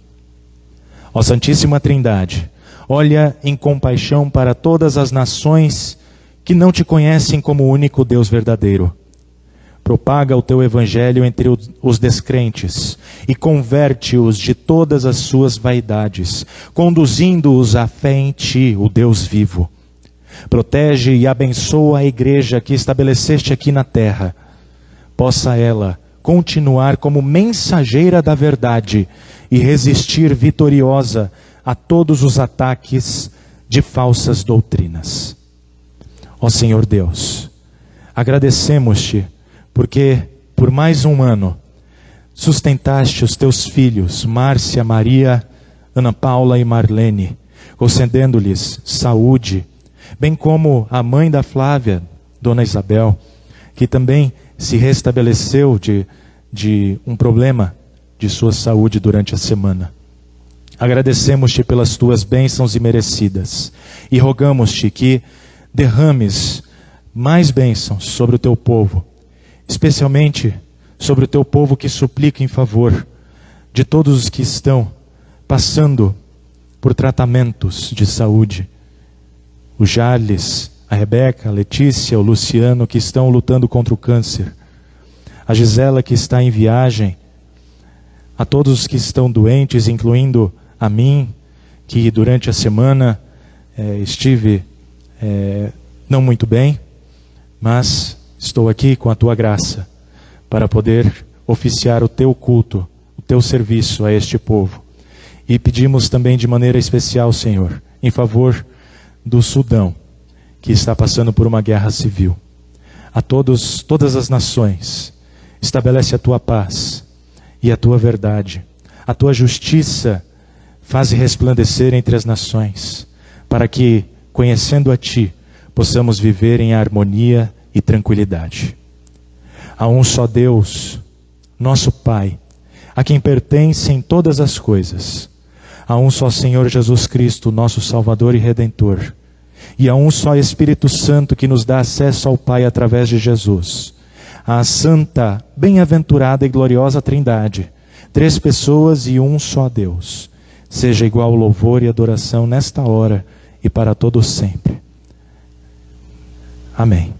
Ó Santíssima Trindade, olha em compaixão para todas as nações que não Te conhecem como o único Deus verdadeiro. Propaga o Teu Evangelho entre os descrentes e converte-os de todas as suas vaidades, conduzindo-os à fé em Ti, o Deus vivo. Protege e abençoa a igreja que estabeleceste aqui na terra. Possa ela continuar como mensageira da verdade e resistir vitoriosa a todos os ataques de falsas doutrinas. Ó Senhor Deus, agradecemos-Te porque por mais um ano sustentaste os Teus filhos, Márcia, Maria, Ana Paula e Marlene, concedendo-lhes saúde, bem como a mãe da Flávia, Dona Isabel, que também se restabeleceu de um problema de sua saúde durante a semana. Agradecemos-Te pelas Tuas bênçãos imerecidas e rogamos-Te que derrames mais bênçãos sobre o Teu povo, especialmente sobre o Teu povo que suplica em favor de todos os que estão passando por tratamentos de saúde. O Jarles, a Rebeca, a Letícia, o Luciano que estão lutando contra o câncer. A Gisela que está em viagem. A todos os que estão doentes, incluindo a mim, que durante a semana estive não muito bem, mas estou aqui com a tua graça para poder oficiar o teu culto, o teu serviço a este povo. E pedimos também de maneira especial, Senhor, em favor do Sudão, que está passando por uma guerra civil. A todas as nações, estabelece a tua paz e a tua verdade. A tua justiça faze resplandecer entre as nações, para que, conhecendo a ti, possamos viver em harmonia e tranquilidade. Há um só Deus, nosso Pai, a quem pertencem todas as coisas. Há um só Senhor Jesus Cristo, nosso Salvador e Redentor. E há um só Espírito Santo que nos dá acesso ao Pai através de Jesus. A santa, bem-aventurada e gloriosa Trindade, 3 pessoas e um só Deus. Seja igual louvor e adoração nesta hora e para todos sempre. Amém.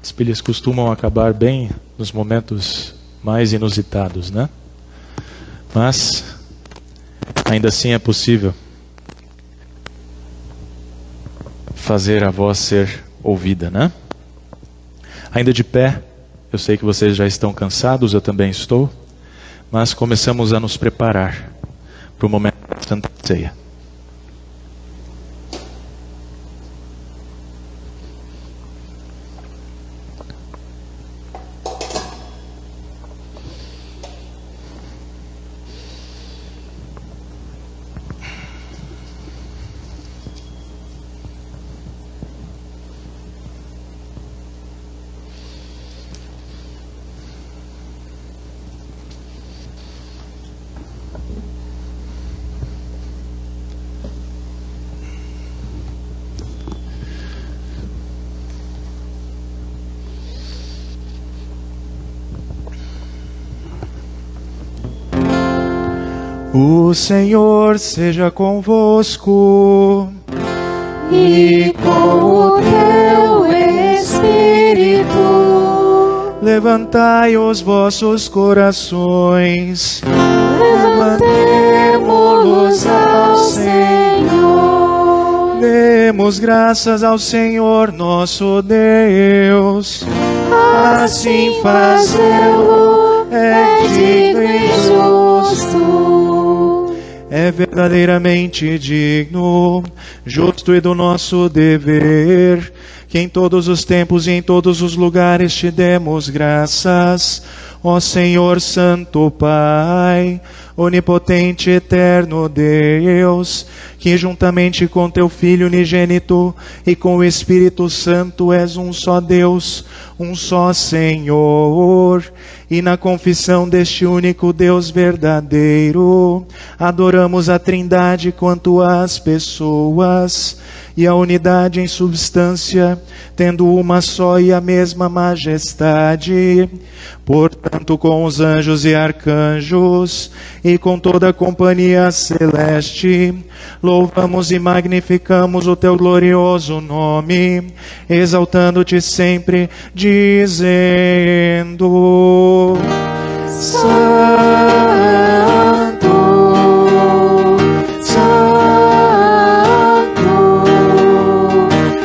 As pilhas costumam acabar bem nos momentos mais inusitados, né? Mas ainda assim é possível fazer a voz ser ouvida, né? Ainda de pé, eu sei que vocês já estão cansados, eu também estou, mas começamos a nos preparar para o momento da Santa Ceia. O Senhor seja convosco e com o teu Espírito. Levantai os vossos corações, levantemo-los ao Senhor. Demos graças ao Senhor nosso Deus. Assim fazê-lo é digno e justo. É verdadeiramente digno, justo e do nosso dever, que em todos os tempos e em todos os lugares te demos graças, ó Senhor Santo Pai, onipotente e eterno Deus, que juntamente com teu Filho unigênito e com o Espírito Santo és um só Deus, um só Senhor, e na confissão deste único Deus verdadeiro, adoramos a Trindade quanto às pessoas, e a unidade em substância, tendo uma só e a mesma majestade. Portanto, com os anjos e arcanjos, e com toda a companhia celeste, louvamos e magnificamos o teu glorioso nome, exaltando-te sempre, dizendo: Santo,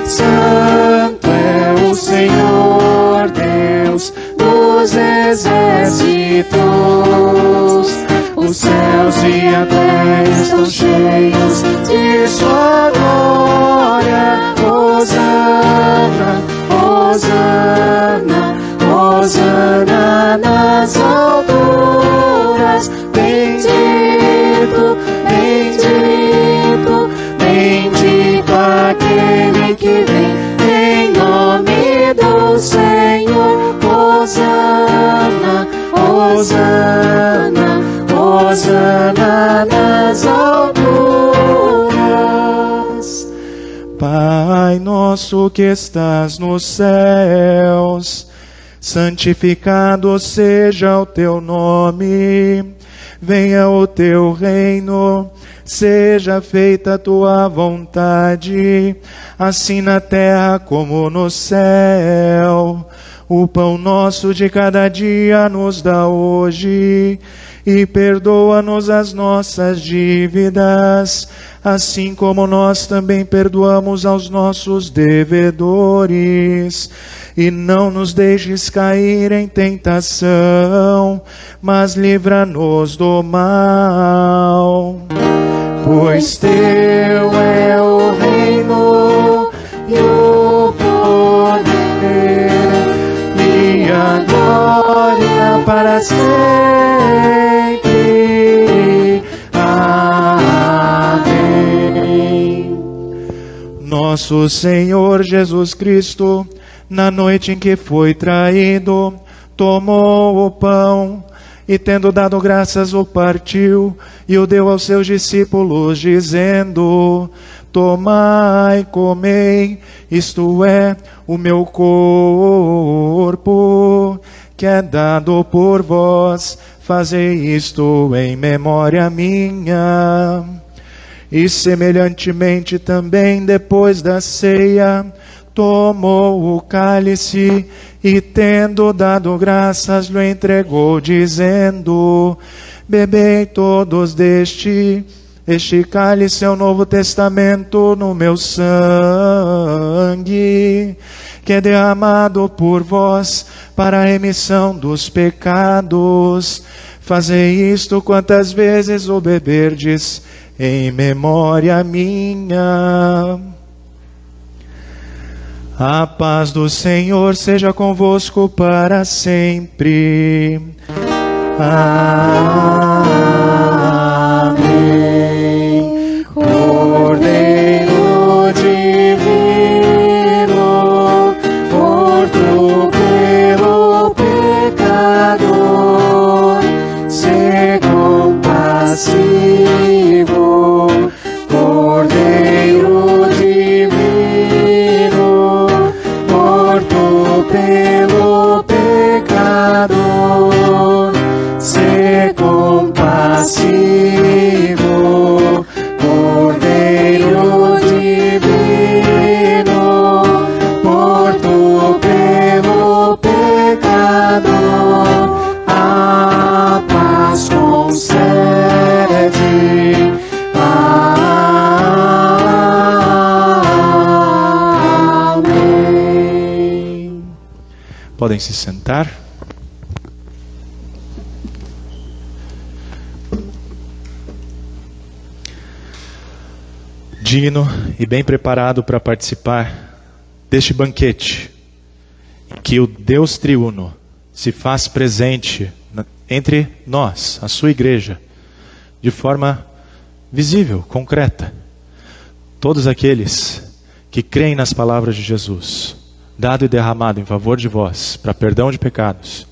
Santo é o Senhor Deus dos exércitos. Os céus e a terra estão cheios de sua glória. Hosana, Hosana, Hosana nas alturas. Bendito, bendito, bendito aquele que vem em nome do Senhor. Hosana, Hosana, Hosana nas alturas. Pai nosso que estás nos céus, santificado seja o teu nome. Venha o teu reino, seja feita a tua vontade, assim na terra como no céu. O pão nosso de cada dia nos dá hoje, e perdoa-nos as nossas dívidas, assim como nós também perdoamos aos nossos devedores. E não nos deixes cair em tentação, mas livra-nos do mal. Pois teu é o reino e o poder e a glória para sempre. Amém. Nosso Senhor Jesus Cristo, na noite em que foi traído, tomou o pão e, tendo dado graças, o partiu e o deu aos seus discípulos, dizendo: tomai, comei, isto é o meu corpo, que é dado por vós, fazei isto em memória minha. E semelhantemente também, depois da ceia, tomou o cálice e, tendo dado graças, lhe entregou, dizendo: bebei todos deste, este cálice é o Novo Testamento no meu sangue, que é derramado por vós para a remissão dos pecados. Fazei isto quantas vezes o beberdes, em memória minha. A paz do Senhor seja convosco para sempre. Amém. Cordeiro divino, morto pelo pecador, se compassivo. Cordeiro divino, morto pelo pecador, se compassivo. Cordeiro divino, morto pelo pecador, a paz concede. Amém. Podem se sentar. Digno e bem preparado para participar deste banquete, em que o Deus triuno se faz presente entre nós, a sua igreja, de forma visível, concreta. Todos aqueles que creem nas palavras de Jesus, dado e derramado em favor de vós, para perdão de pecados,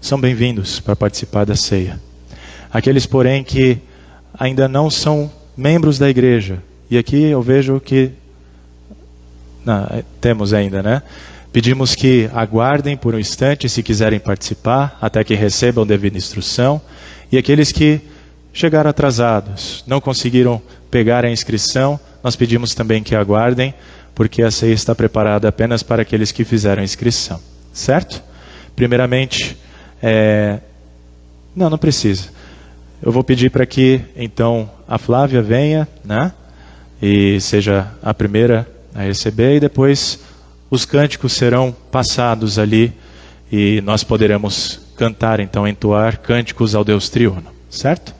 são bem-vindos para participar da ceia. Aqueles, porém, que ainda não são membros da igreja, e aqui eu vejo que temos ainda, né? Pedimos que aguardem por um instante, se quiserem participar, até que recebam devida instrução. E aqueles que chegaram atrasados, não conseguiram pegar a inscrição, nós pedimos também que aguardem, porque a ceia está preparada apenas para aqueles que fizeram a inscrição. Certo? Primeiramente, não precisa. Eu vou pedir para que, então, a Flávia venha, né? E seja a primeira a receber, e depois os cânticos serão passados ali e nós poderemos cantar, então, entoar cânticos ao Deus triuno, certo?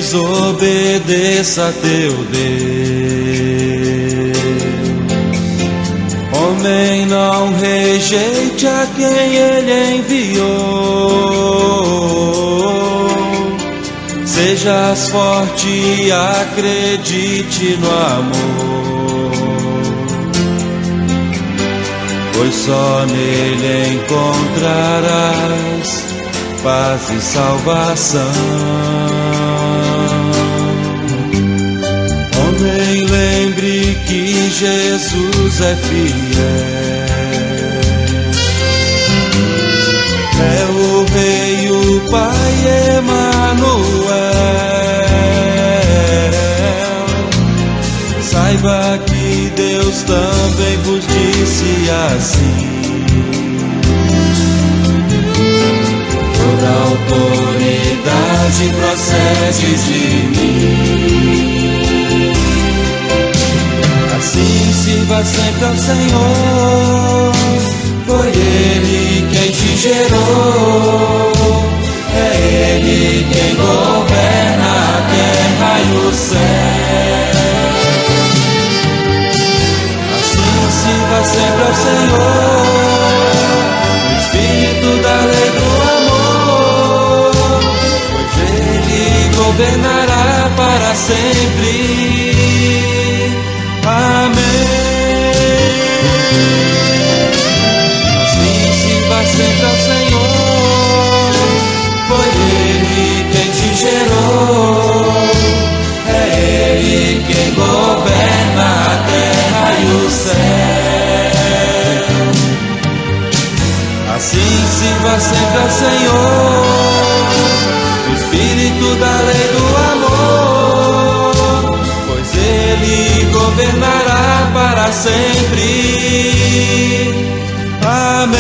Desobedeça a teu Deus. Homem, não rejeite a quem Ele enviou. Sejas forte e acredite no amor, pois só nele encontrarás paz e salvação. Homem, lembre que Jesus é fiel, é o Rei, o Pai Emanuel. Saiba que Deus também vos disse assim: toda autoridade procede de mim. Assim sirva sempre ao Senhor, foi Ele quem te gerou, é Ele quem governa a terra e o céu. Assim sirva sempre ao Senhor, o Espírito da lei do amor, pois Ele governará para sempre. Amém. Assim sirva sempre ao Senhor, foi Ele quem te gerou, é Ele quem governa a terra e o céu. Assim sirva sempre ao Senhor, o Espírito da lei do amor, pois Ele governará para sempre. Amém.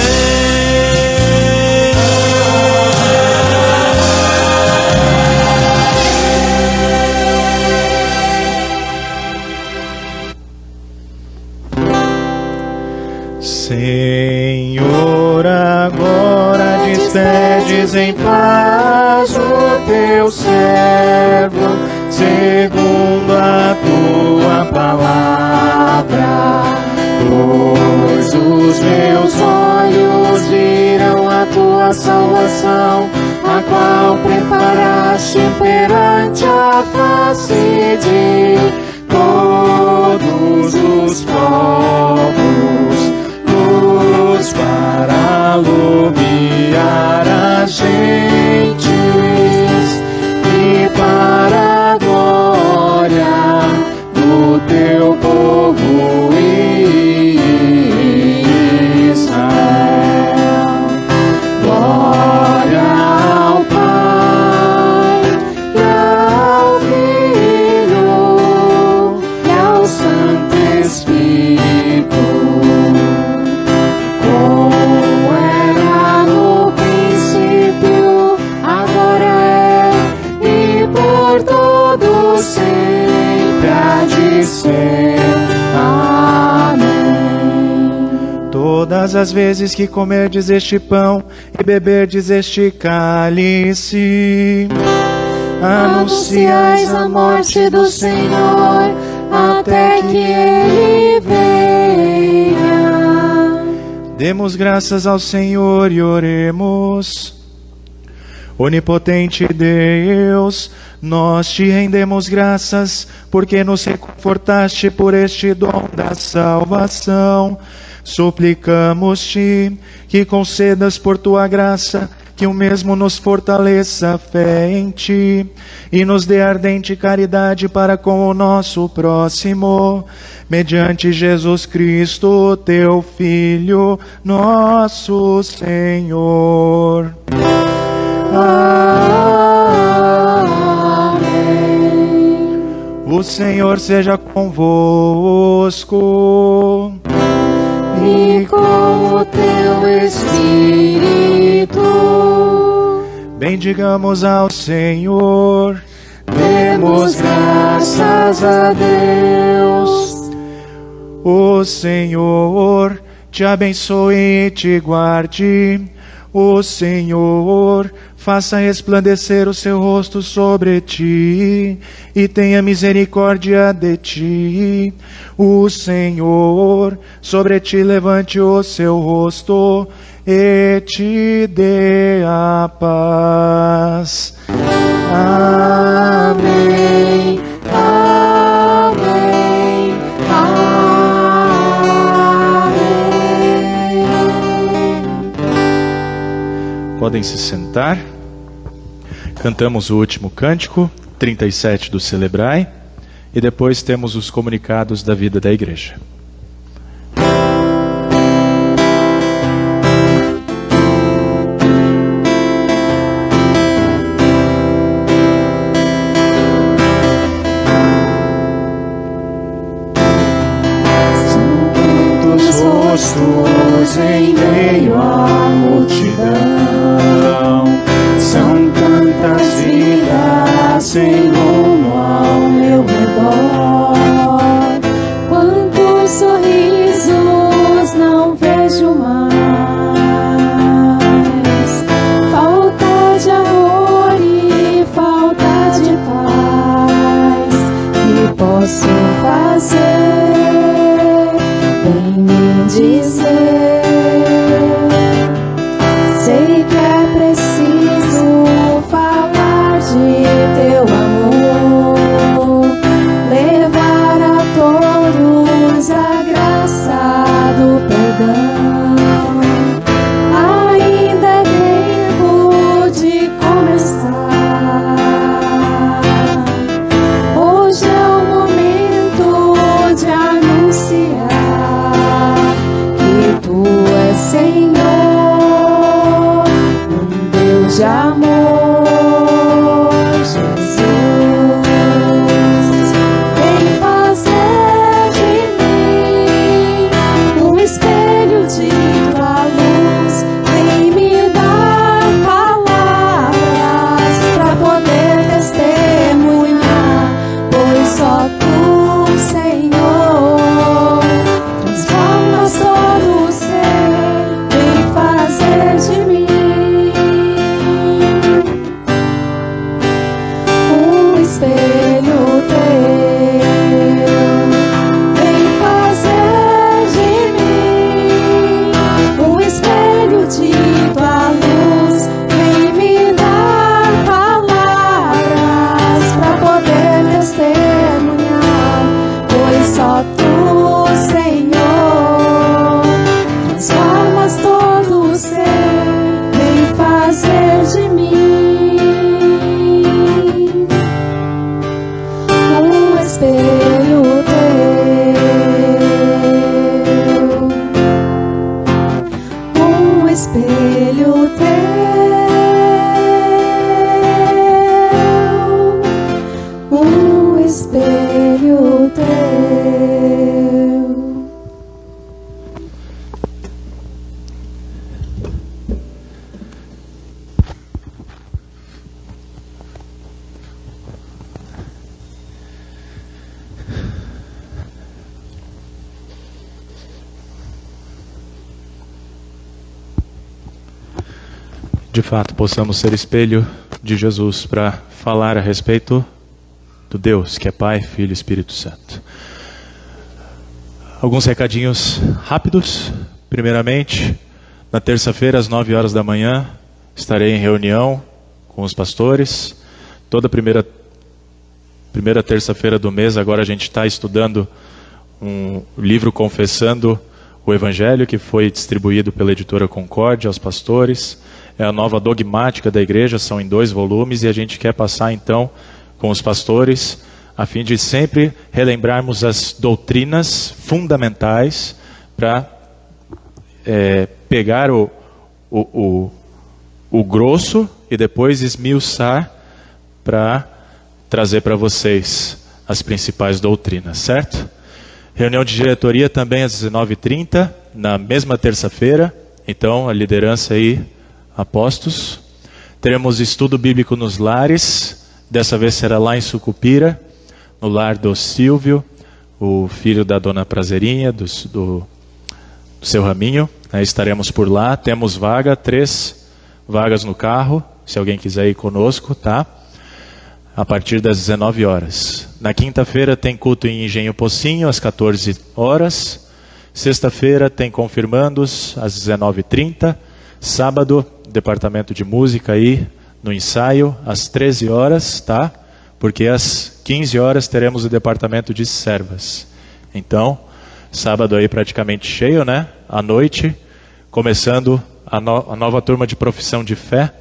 Senhor, agora despedes em paz o teu servo, segundo a tua palavra, pois os meus olhos viram a tua salvação, a qual preparaste perante a face de todos os povos, luz para alumiar as gentes e para a glória do teu povo Israel. Glória todas as vezes que comerdes este pão e beberdes este cálice, anunciais a morte do Senhor até que Ele venha. Demos graças ao Senhor e oremos. Onipotente Deus, nós te rendemos graças, porque nos reconfortaste por este dom da salvação. Suplicamos-te que concedas por tua graça que o mesmo nos fortaleça a fé em ti e nos dê ardente caridade para com o nosso próximo, mediante Jesus Cristo, teu Filho, nosso Senhor. Amém. O Senhor seja convosco. E com o teu Espírito, Bendigamos ao Senhor. demos graças a Deus. O Senhor te abençoe e te guarde. O Senhor faça resplandecer o seu rosto sobre ti e tenha misericórdia de ti. O Senhor sobre ti levante o seu rosto e te dê a paz. Amém. Amém. Amém. Podem se sentar. Cantamos o último cântico, 37 do Celebrai, e depois temos os comunicados da vida da igreja. Rostos em meio à multidão, são tantas vidas sem rumo ao meu redor. Quantos sorrisos não vejo mais, falta de amor e falta de paz. Que posso fazer? Vem me dizer. Sei que é preciso falar de teu amor, levar a todos a graça do perdão. Ainda é tempo de começar. Hoje é o momento de anunciar que tu és Senhor, um Deus de amor, Jesus. Vem fazer de mim um espelho de tua luz. Vem me dar palavras para poder testemunhar, pois só tu, Senhor, transformas todo o ser. Vem fazer de mim de fato possamos ser espelho de Jesus para falar a respeito do Deus que é Pai, Filho e Espírito Santo. Alguns recadinhos rápidos. Primeiramente, na terça-feira às 9 horas da manhã estarei em reunião com os pastores. Toda primeira terça-feira do mês agora a gente está estudando um livro confessando o Evangelho que foi distribuído pela editora Concórdia aos pastores. É a nova dogmática da igreja, são em 2 volumes e a gente quer passar então com os pastores a fim de sempre relembrarmos as doutrinas fundamentais para pegar o grosso e depois esmiuçar para trazer para vocês as principais doutrinas, certo? Reunião de diretoria também às 19h30, na mesma terça-feira. Então, a liderança aí, apostos. Teremos estudo bíblico nos lares. Dessa vez será lá em Sucupira, no lar do Silvio, o filho da dona Prazerinha, do seu Raminho. Estaremos por lá. Temos 3 vagas no carro, se alguém quiser ir conosco, tá? A partir das 19 horas. Na quinta-feira tem culto em Engenho Pocinho, às 14 horas. Sexta-feira tem confirmandos, às 19h30. Sábado, departamento de música aí, no ensaio, às 13 horas, tá? Porque às 15 horas teremos o departamento de servas. Então, sábado aí praticamente cheio, né? À noite, começando a nova turma de profissão de fé.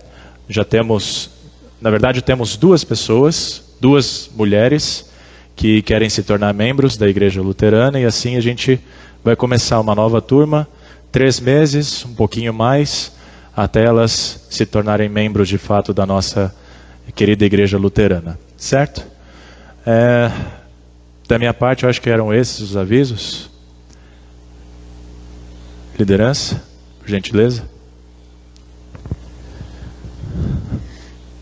Já temos, na verdade, temos 2 pessoas, 2 mulheres que querem se tornar membros da Igreja Luterana, e assim a gente vai começar uma nova turma, 3 meses, um pouquinho mais, até elas se tornarem membros de fato da nossa querida Igreja Luterana, certo? Da minha parte, eu acho que eram esses os avisos. Liderança, por gentileza.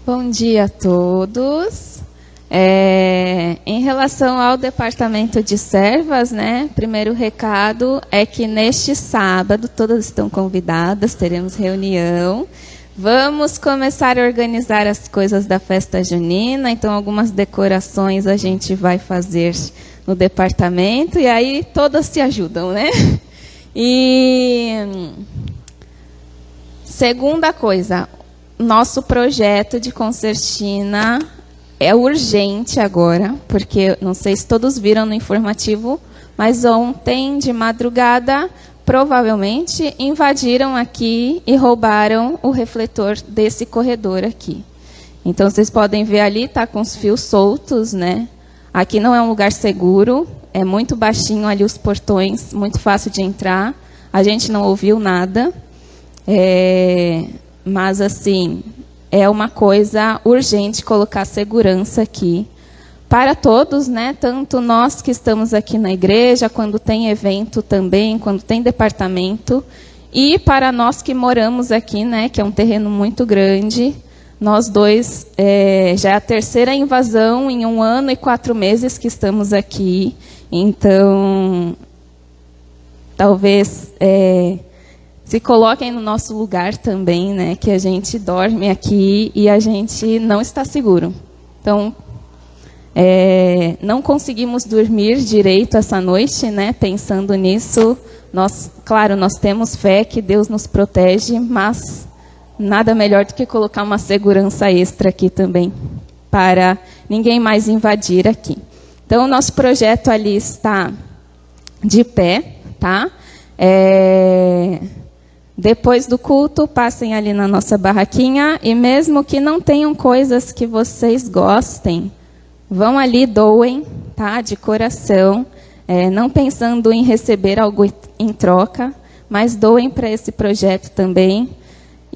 Bom dia a todos. Em relação ao departamento de servas, né? Primeiro recado é que neste sábado, todas estão convidadas, teremos reunião. Vamos começar a organizar as coisas da festa junina, então algumas decorações a gente vai fazer no departamento e aí todas se ajudam, né? E segunda coisa, nosso projeto de concertina é urgente agora, porque não sei se todos viram no informativo, mas ontem de madrugada provavelmente invadiram aqui e roubaram o refletor desse corredor aqui. Então vocês podem ver ali, tá com os fios soltos, né? Aqui não é um lugar seguro, é muito baixinho ali os portões, muito fácil de entrar. A gente não ouviu nada, mas assim, é uma coisa urgente colocar segurança aqui para todos, né? Tanto nós que estamos aqui na igreja, quando tem evento também, quando tem departamento, e para nós que moramos aqui, né? Que é um terreno muito grande. Nós dois, já é a 3ª invasão em 1 ano e 4 meses que estamos aqui. Então, talvez se coloquem no nosso lugar também, né? Que a gente dorme aqui e a gente não está seguro. Então, não conseguimos dormir direito essa noite, né? Pensando nisso, claro, nós temos fé que Deus nos protege, mas nada melhor do que colocar uma segurança extra aqui também, para ninguém mais invadir aqui. Então, o nosso projeto ali está de pé, tá? Depois do culto, passem ali na nossa barraquinha, e mesmo que não tenham coisas que vocês gostem, vão ali, doem, tá? De coração, não pensando em receber algo em troca, mas doem para esse projeto também,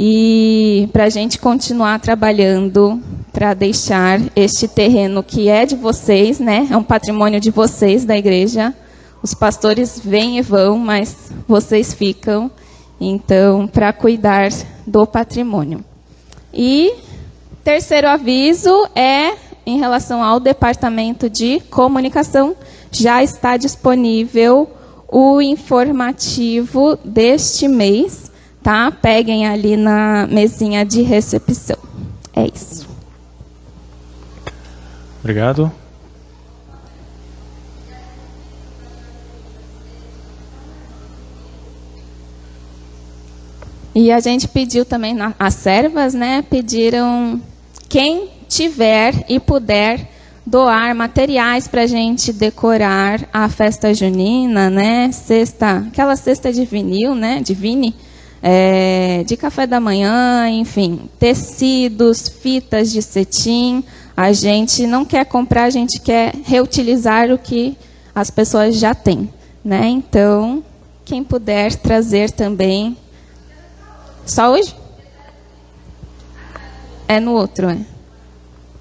e para a gente continuar trabalhando para deixar este terreno que é de vocês, né? É um patrimônio de vocês, da igreja. Os pastores vêm e vão, mas vocês ficam, então, para cuidar do patrimônio. E terceiro aviso em relação ao departamento de comunicação, já está disponível o informativo deste mês, tá? Peguem ali na mesinha de recepção. É isso. Obrigado. E a gente pediu também, as servas, né, pediram quem tiver e puder doar materiais para a gente decorar a festa junina, né, aquela cesta de vinil, né, de vine, de café da manhã, enfim, tecidos, fitas de cetim. A gente não quer comprar, a gente quer reutilizar o que as pessoas já têm, né? Então, quem puder trazer também. Só hoje? É no outro, é.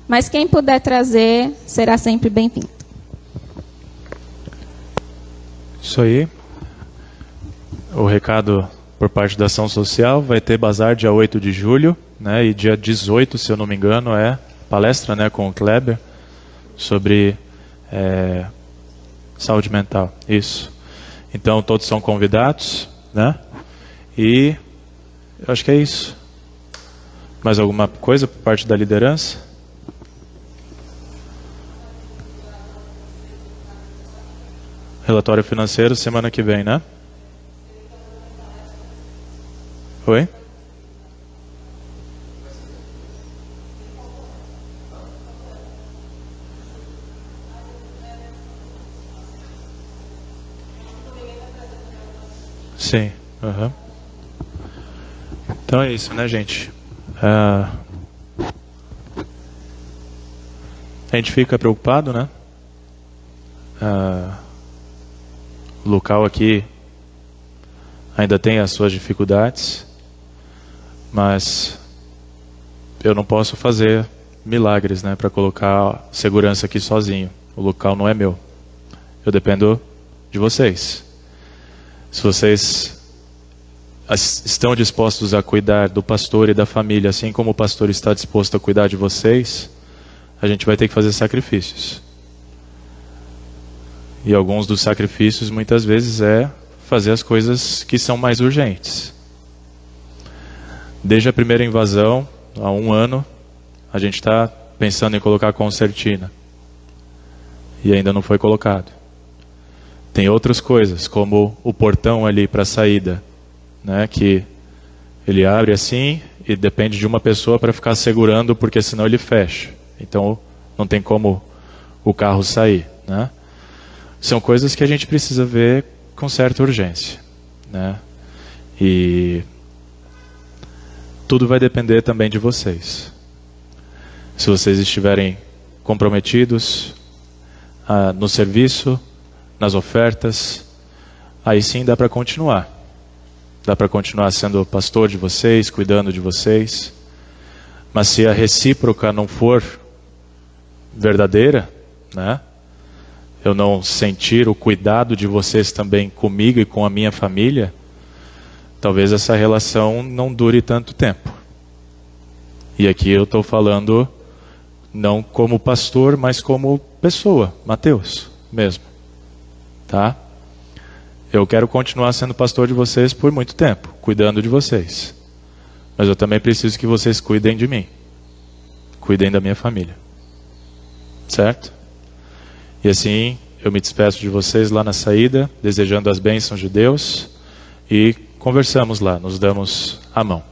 Mas quem puder trazer, será sempre bem-vindo. Isso aí. O recado por parte da Ação Social vai ter bazar dia 8 de julho, né? E dia 18, se eu não me engano, é palestra, né, com o Kleber sobre saúde mental. Isso. Então todos são convidados, né? E eu acho que é isso. Mais alguma coisa por parte da liderança? Relatório financeiro semana que vem, né? Oi? Sim. Uhum. Então é isso, né, gente? A gente fica preocupado, né? O local aqui ainda tem as suas dificuldades, mas eu não posso fazer milagres, né, para colocar segurança aqui sozinho. O local não é meu. Eu dependo de vocês. Se vocês estão dispostos a cuidar do pastor e da família, assim como o pastor está disposto a cuidar de vocês, a gente vai ter que fazer sacrifícios. E alguns dos sacrifícios, muitas vezes, é fazer as coisas que são mais urgentes. Desde a primeira invasão, há 1 ano, a gente está pensando em colocar concertina. E ainda não foi colocado. Tem outras coisas, como o portão ali para a saída, né, que ele abre assim e depende de uma pessoa para ficar segurando, porque senão ele fecha. Então não tem como o carro sair, né? São coisas que a gente precisa ver com certa urgência, né? E tudo vai depender também de vocês. Se vocês estiverem comprometidos no serviço, nas ofertas, aí sim dá para continuar. Dá para continuar sendo pastor de vocês, cuidando de vocês. Mas se a recíproca não for verdadeira, né? Eu não sentir o cuidado de vocês também comigo e com a minha família, talvez essa relação não dure tanto tempo. E aqui eu estou falando não como pastor, mas como pessoa, Mateus mesmo. Tá? Eu quero continuar sendo pastor de vocês por muito tempo, cuidando de vocês. Mas eu também preciso que vocês cuidem de mim. Cuidem da minha família. Certo? E assim, eu me despeço de vocês lá na saída, desejando as bênçãos de Deus. E conversamos lá, nos damos a mão.